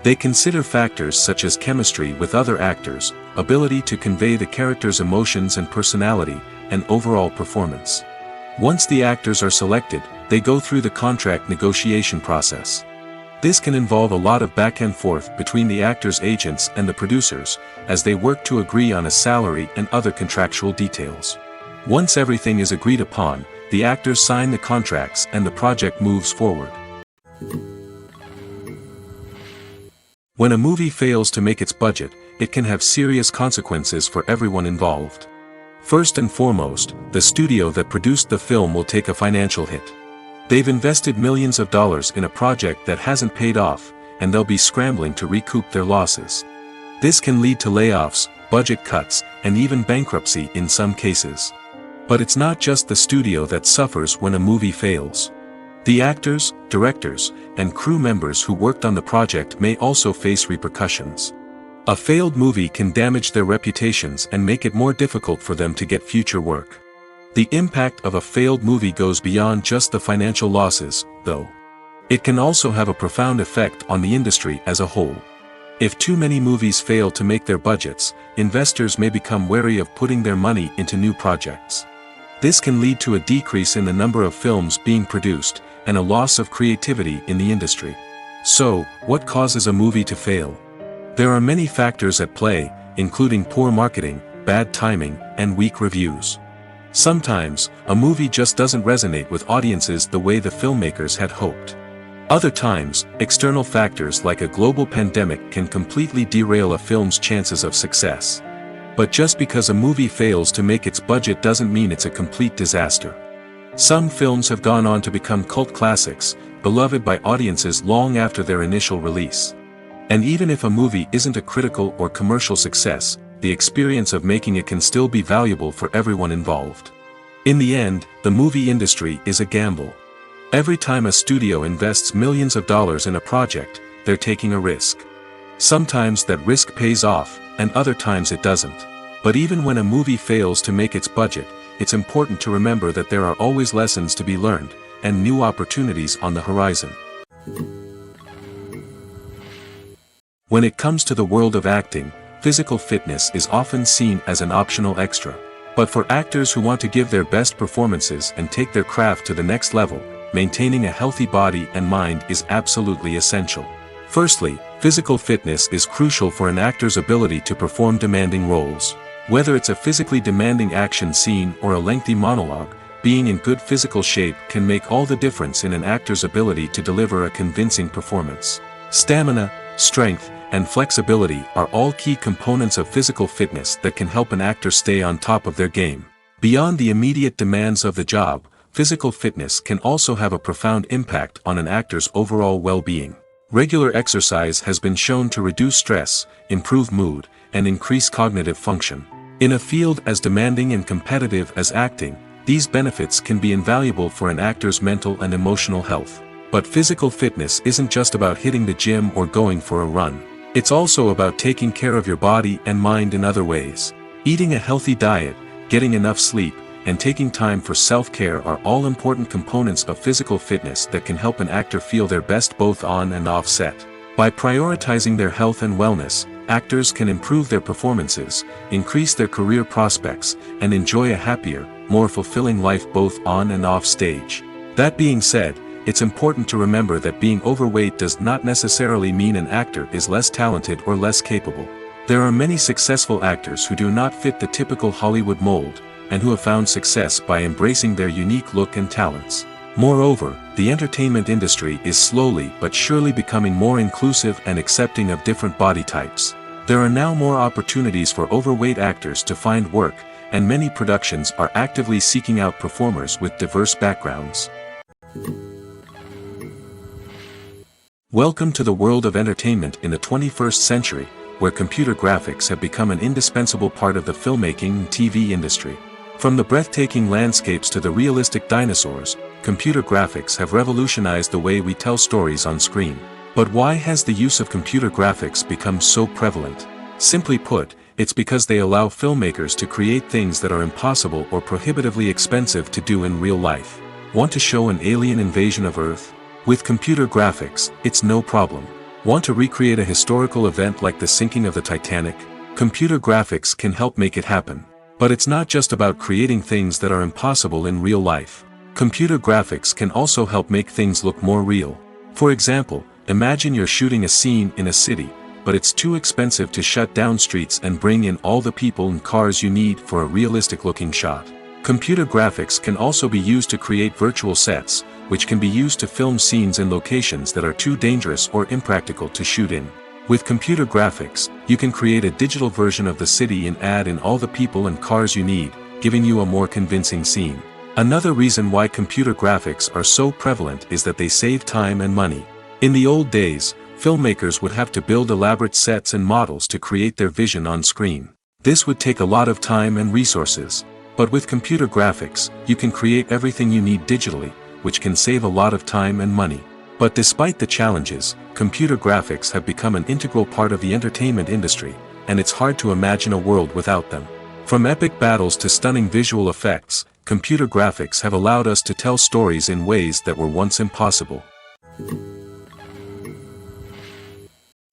They consider factors such as chemistry with other actors, ability to convey the character's emotions and personality, and overall performance. Once the actors are selected, they go through the contract negotiation process. This can involve a lot of back and forth between the actors' agents and the producers, as they work to agree on a salary and other contractual details. Once everything is agreed upon, the actors sign the contracts and the project moves forward. When a movie fails to make its budget, it can have serious consequences for everyone involved. First and foremost, the studio that produced the film will take a financial hit. They've invested millions of dollars in a project that hasn't paid off, and they'll be scrambling to recoup their losses. This can lead to layoffs, budget cuts, and even bankruptcy in some cases. But it's not just the studio that suffers when a movie fails. The actors, directors, and crew members who worked on the project may also face repercussions. A failed movie can damage their reputations and make it more difficult for them to get future work. The impact of a failed movie goes beyond just the financial losses, though. It can also have a profound effect on the industry as a whole. If too many movies fail to make their budgets, investors may become wary of putting their money into new projects. This can lead to a decrease in the number of films being produced, and a loss of creativity in the industry. So, what causes a movie to fail? There are many factors at play, including poor marketing, bad timing, and weak reviews. Sometimes, a movie just doesn't resonate with audiences the way the filmmakers had hoped. Other times, external factors like a global pandemic can completely derail a film's chances of success. But just because a movie fails to make its budget doesn't mean it's a complete disaster. Some films have gone on to become cult classics, beloved by audiences long after their initial release. And even if a movie isn't a critical or commercial success, the experience of making it can still be valuable for everyone involved. In the end, the movie industry is a gamble. Every time a studio invests millions of dollars in a project, they're taking a risk. Sometimes that risk pays off, and other times it doesn't. But even when a movie fails to make its budget, it's important to remember that there are always lessons to be learned, and new opportunities on the horizon. When it comes to the world of acting, physical fitness is often seen as an optional extra. But for actors who want to give their best performances and take their craft to the next level, maintaining a healthy body and mind is absolutely essential. Firstly, physical fitness is crucial for an actor's ability to perform demanding roles. Whether it's a physically demanding action scene or a lengthy monologue, being in good physical shape can make all the difference in an actor's ability to deliver a convincing performance. Stamina, strength, and flexibility are all key components of physical fitness that can help an actor stay on top of their game. Beyond the immediate demands of the job, physical fitness can also have a profound impact on an actor's overall well-being. Regular exercise has been shown to reduce stress, improve mood, and increase cognitive function. In a field as demanding and competitive as acting, these benefits can be invaluable for an actor's mental and emotional health. But physical fitness isn't just about hitting the gym or going for a run. It's also about taking care of your body and mind in other ways. Eating a healthy diet, getting enough sleep, and taking time for self-care are all important components of physical fitness that can help an actor feel their best both on and off set. By prioritizing their health and wellness, actors can improve their performances, increase their career prospects, and enjoy a happier, more fulfilling life both on and off stage. That being said, it's important to remember that being overweight does not necessarily mean an actor is less talented or less capable. There are many successful actors who do not fit the typical Hollywood mold, and who have found success by embracing their unique look and talents. Moreover, the entertainment industry is slowly but surely becoming more inclusive and accepting of different body types. There are now more opportunities for overweight actors to find work, and many productions are actively seeking out performers with diverse backgrounds. Welcome to the world of entertainment in the 21st century, where computer graphics have become an indispensable part of the filmmaking and TV industry. From the breathtaking landscapes to the realistic dinosaurs, computer graphics have revolutionized the way we tell stories on screen. But why has the use of computer graphics become so prevalent? Simply put, it's because they allow filmmakers to create things that are impossible or prohibitively expensive to do in real life. Want to show an alien invasion of Earth? With computer graphics, it's no problem. Want to recreate a historical event like the sinking of the Titanic? Computer graphics can help make it happen. But it's not just about creating things that are impossible in real life. Computer graphics can also help make things look more real. For example, imagine you're shooting a scene in a city, but it's too expensive to shut down streets and bring in all the people and cars you need for a realistic-looking shot. Computer graphics can also be used to create virtual sets, which can be used to film scenes in locations that are too dangerous or impractical to shoot in. With computer graphics, you can create a digital version of the city and add in all the people and cars you need, giving you a more convincing scene. Another reason why computer graphics are so prevalent is that they save time and money. In the old days, filmmakers would have to build elaborate sets and models to create their vision on screen. This would take a lot of time and resources. But with computer graphics, you can create everything you need digitally, which can save a lot of time and money. But despite the challenges, computer graphics have become an integral part of the entertainment industry, and it's hard to imagine a world without them. From epic battles to stunning visual effects, computer graphics have allowed us to tell stories in ways that were once impossible.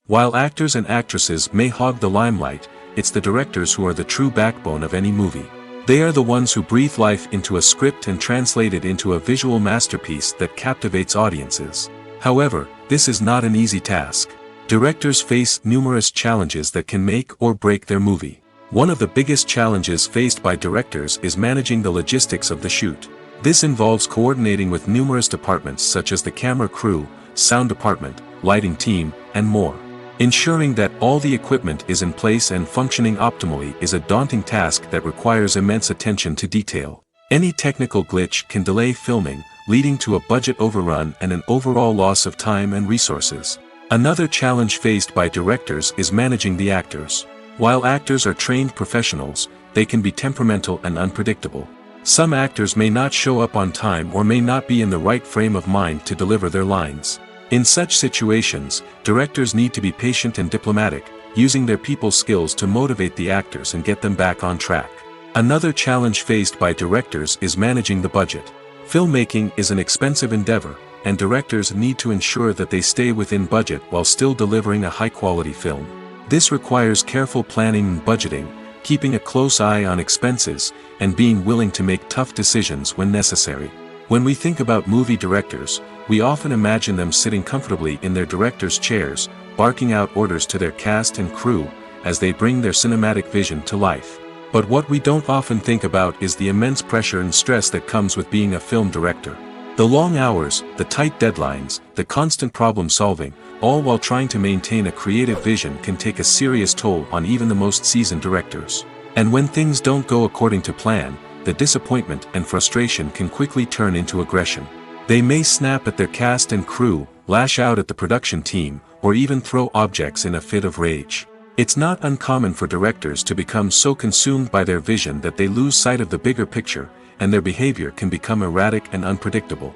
While actors and actresses may hog the limelight, it's the directors who are the true backbone of any movie. They are the ones who breathe life into a script and translate it into a visual masterpiece that captivates audiences. However, this is not an easy task. Directors face numerous challenges that can make or break their movie. One of the biggest challenges faced by directors is managing the logistics of the shoot. This involves coordinating with numerous departments such as the camera crew, sound department, lighting team, and more. Ensuring that all the equipment is in place and functioning optimally is a daunting task that requires immense attention to detail. Any technical glitch can delay filming, leading to a budget overrun and an overall loss of time and resources. Another challenge faced by directors is managing the actors. While actors are trained professionals, they can be temperamental and unpredictable. Some actors may not show up on time or may not be in the right frame of mind to deliver their lines. In such situations, directors need to be patient and diplomatic, using their people skills to motivate the actors and get them back on track. Another challenge faced by directors is managing the budget. Filmmaking is an expensive endeavor, and directors need to ensure that they stay within budget while still delivering a high-quality film. This requires careful planning and budgeting, keeping a close eye on expenses, and being willing to make tough decisions when necessary. When we think about movie directors, we often imagine them sitting comfortably in their director's chairs, barking out orders to their cast and crew, as they bring their cinematic vision to life. But what we don't often think about is the immense pressure and stress that comes with being a film director. The long hours, the tight deadlines, the constant problem solving, all while trying to maintain a creative vision can take a serious toll on even the most seasoned directors. And when things don't go according to plan, the disappointment and frustration can quickly turn into aggression. They may snap at their cast and crew, lash out at the production team, or even throw objects in a fit of rage. It's not uncommon for directors to become so consumed by their vision that they lose sight of the bigger picture, and their behavior can become erratic and unpredictable.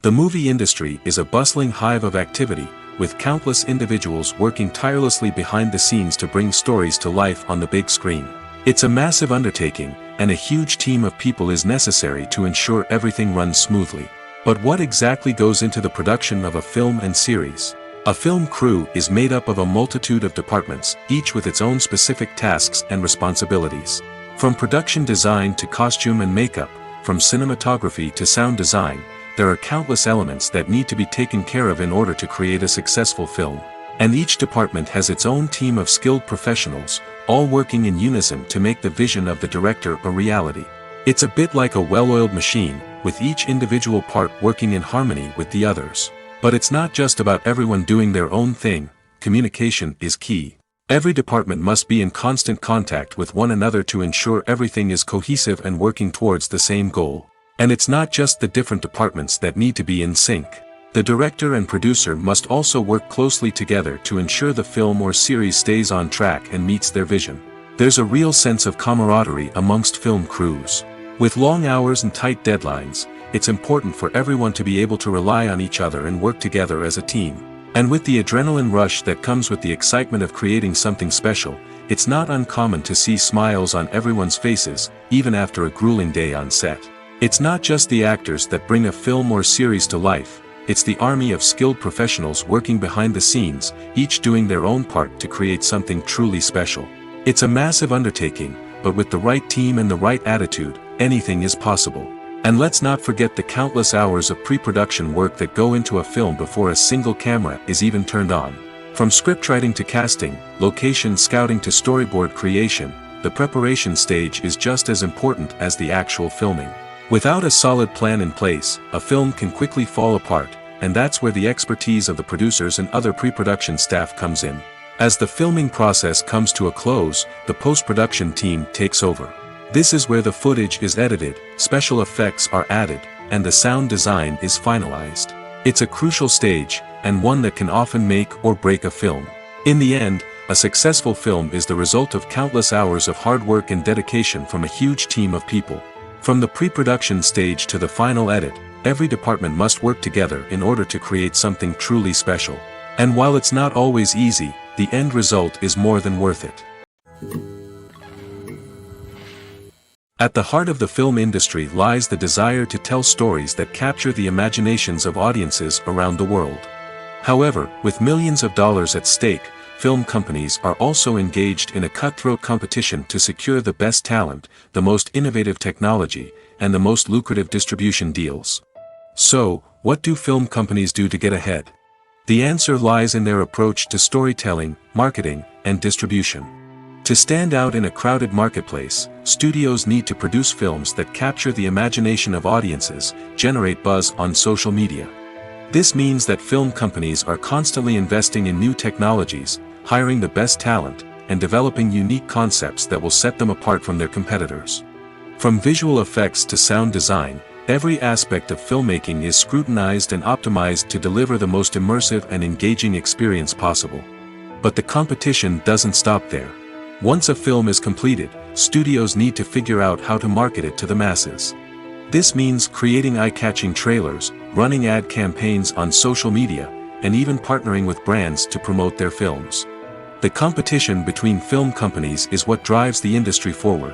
The movie industry is a bustling hive of activity, with countless individuals working tirelessly behind the scenes to bring stories to life on the big screen. It's a massive undertaking, and a huge team of people is necessary to ensure everything runs smoothly. But what exactly goes into the production of a film and series? A film crew is made up of a multitude of departments, each with its own specific tasks and responsibilities. From production design to costume and makeup, from cinematography to sound design, there are countless elements that need to be taken care of in order to create a successful film. And each department has its own team of skilled professionals, all working in unison to make the vision of the director a reality. It's a bit like a well-oiled machine, with each individual part working in harmony with the others. But it's not just about everyone doing their own thing, communication is key. Every department must be in constant contact with one another to ensure everything is cohesive and working towards the same goal. And it's not just the different departments that need to be in sync. The director and producer must also work closely together to ensure the film or series stays on track and meets their vision. There's a real sense of camaraderie amongst film crews. With long hours and tight deadlines, it's important for everyone to be able to rely on each other and work together as a team. And with the adrenaline rush that comes with the excitement of creating something special, it's not uncommon to see smiles on everyone's faces, even after a grueling day on set. It's not just the actors that bring a film or series to life, it's the army of skilled professionals working behind the scenes, each doing their own part to create something truly special. It's a massive undertaking, but with the right team and the right attitude, anything is possible. And let's not forget the countless hours of pre-production work that go into a film before a single camera is even turned on. From scriptwriting to casting, location scouting to storyboard creation, the preparation stage is just as important as the actual filming. Without a solid plan in place, a film can quickly fall apart, and that's where the expertise of the producers and other pre-production staff comes in. As the filming process comes to a close, the post-production team takes over. This is where the footage is edited, special effects are added, and the sound design is finalized. It's a crucial stage, and one that can often make or break a film. In the end, a successful film is the result of countless hours of hard work and dedication from a huge team of people. From the pre-production stage to the final edit, every department must work together in order to create something truly special. And while it's not always easy, the end result is more than worth it. At the heart of the film industry lies the desire to tell stories that capture the imaginations of audiences around the world. However, with millions of dollars at stake, film companies are also engaged in a cutthroat competition to secure the best talent, the most innovative technology, and the most lucrative distribution deals. So, what do film companies do to get ahead? The answer lies in their approach to storytelling, marketing, and distribution. To stand out in a crowded marketplace, studios need to produce films that capture the imagination of audiences, generate buzz on social media. This means that film companies are constantly investing in new technologies, hiring the best talent, and developing unique concepts that will set them apart from their competitors. From visual effects to sound design, every aspect of filmmaking is scrutinized and optimized to deliver the most immersive and engaging experience possible. But the competition doesn't stop there. Once a film is completed, studios need to figure out how to market it to the masses. This means creating eye-catching trailers, running ad campaigns on social media, and even partnering with brands to promote their films. The competition between film companies is what drives the industry forward.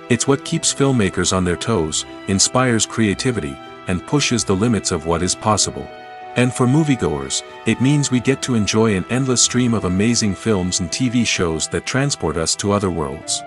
It's what keeps filmmakers on their toes, inspires creativity, and pushes the limits of what is possible. And for moviegoers, it means we get to enjoy an endless stream of amazing films and TV shows that transport us to other worlds.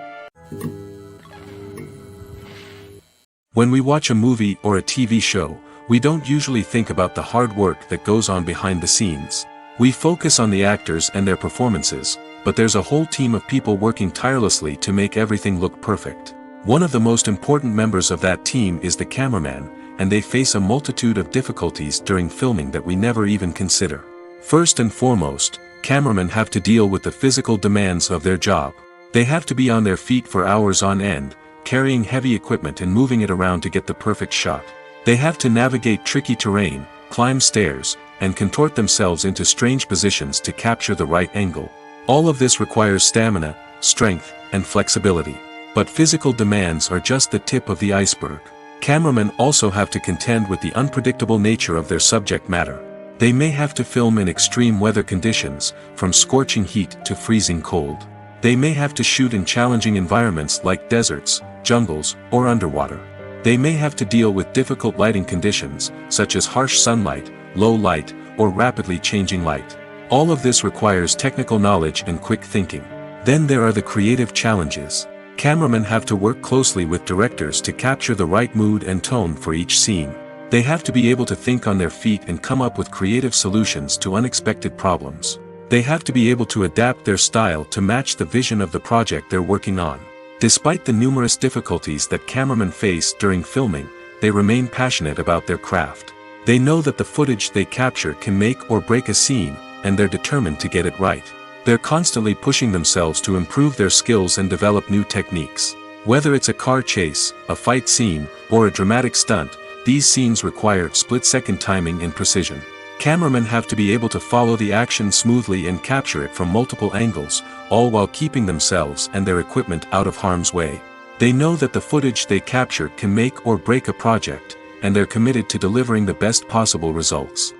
When we watch a movie or a TV show, we don't usually think about the hard work that goes on behind the scenes. We focus on the actors and their performances, but there's a whole team of people working tirelessly to make everything look perfect. One of the most important members of that team is the cameraman, and they face a multitude of difficulties during filming that we never even consider. First and foremost, cameramen have to deal with the physical demands of their job. They have to be on their feet for hours on end, carrying heavy equipment and moving it around to get the perfect shot. They have to navigate tricky terrain, climb stairs, and contort themselves into strange positions to capture the right angle. All of this requires stamina, strength, and flexibility. But physical demands are just the tip of the iceberg. Cameramen also have to contend with the unpredictable nature of their subject matter. They may have to film in extreme weather conditions, from scorching heat to freezing cold. They may have to shoot in challenging environments like deserts, jungles, or underwater. They may have to deal with difficult lighting conditions, such as harsh sunlight, low light, or rapidly changing light. All of this requires technical knowledge and quick thinking. Then there are the creative challenges. Cameramen have to work closely with directors to capture the right mood and tone for each scene. They have to be able to think on their feet and come up with creative solutions to unexpected problems. They have to be able to adapt their style to match the vision of the project they're working on. Despite the numerous difficulties that cameramen face during filming, they remain passionate about their craft. They know that the footage they capture can make or break a scene, and they're determined to get it right. They're constantly pushing themselves to improve their skills and develop new techniques. Whether it's a car chase, a fight scene, or a dramatic stunt, these scenes require split-second timing and precision. Cameramen have to be able to follow the action smoothly and capture it from multiple angles, all while keeping themselves and their equipment out of harm's way. They know that the footage they capture can make or break a project, and they're committed to delivering the best possible results.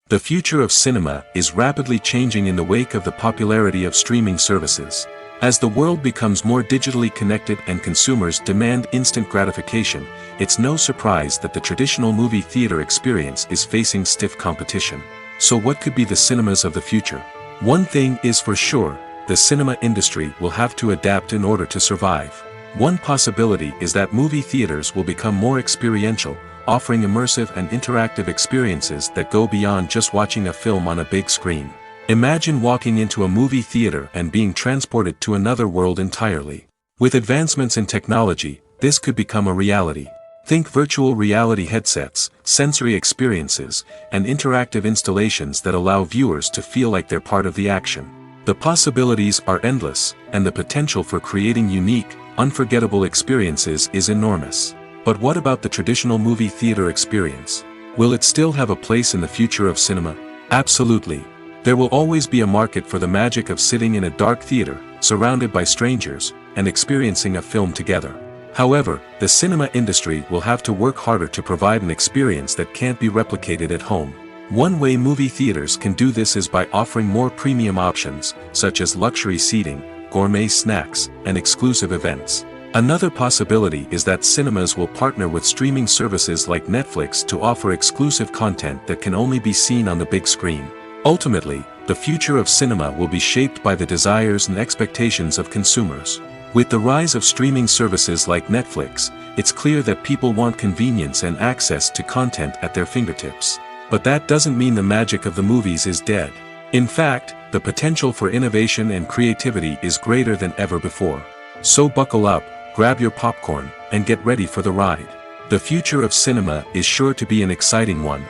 The future of cinema is rapidly changing in the wake of the popularity of streaming services. As the world becomes more digitally connected and consumers demand instant gratification, it's no surprise that the traditional movie theater experience is facing stiff competition. So what could be the cinemas of the future? One thing is for sure, the cinema industry will have to adapt in order to survive. One possibility is that movie theaters will become more experiential, offering immersive and interactive experiences that go beyond just watching a film on a big screen. Imagine walking into a movie theater and being transported to another world entirely. With advancements in technology, this could become a reality. Think virtual reality headsets, sensory experiences, and interactive installations that allow viewers to feel like they're part of the action. The possibilities are endless, and the potential for creating unique, unforgettable experiences is enormous. But what about the traditional movie theater experience? Will it still have a place in the future of cinema? Absolutely. There will always be a market for the magic of sitting in a dark theater, surrounded by strangers, and experiencing a film together. However, the cinema industry will have to work harder to provide an experience that can't be replicated at home. One way movie theaters can do this is by offering more premium options, such as luxury seating, gourmet snacks, and exclusive events. Another possibility is that cinemas will partner with streaming services like Netflix to offer exclusive content that can only be seen on the big screen. Ultimately, the future of cinema will be shaped by the desires and expectations of consumers. With the rise of streaming services like Netflix, it's clear that people want convenience and access to content at their fingertips. But that doesn't mean the magic of the movies is dead. In fact, the potential for innovation and creativity is greater than ever before. So buckle up, grab your popcorn, and get ready for the ride. The future of cinema is sure to be an exciting one.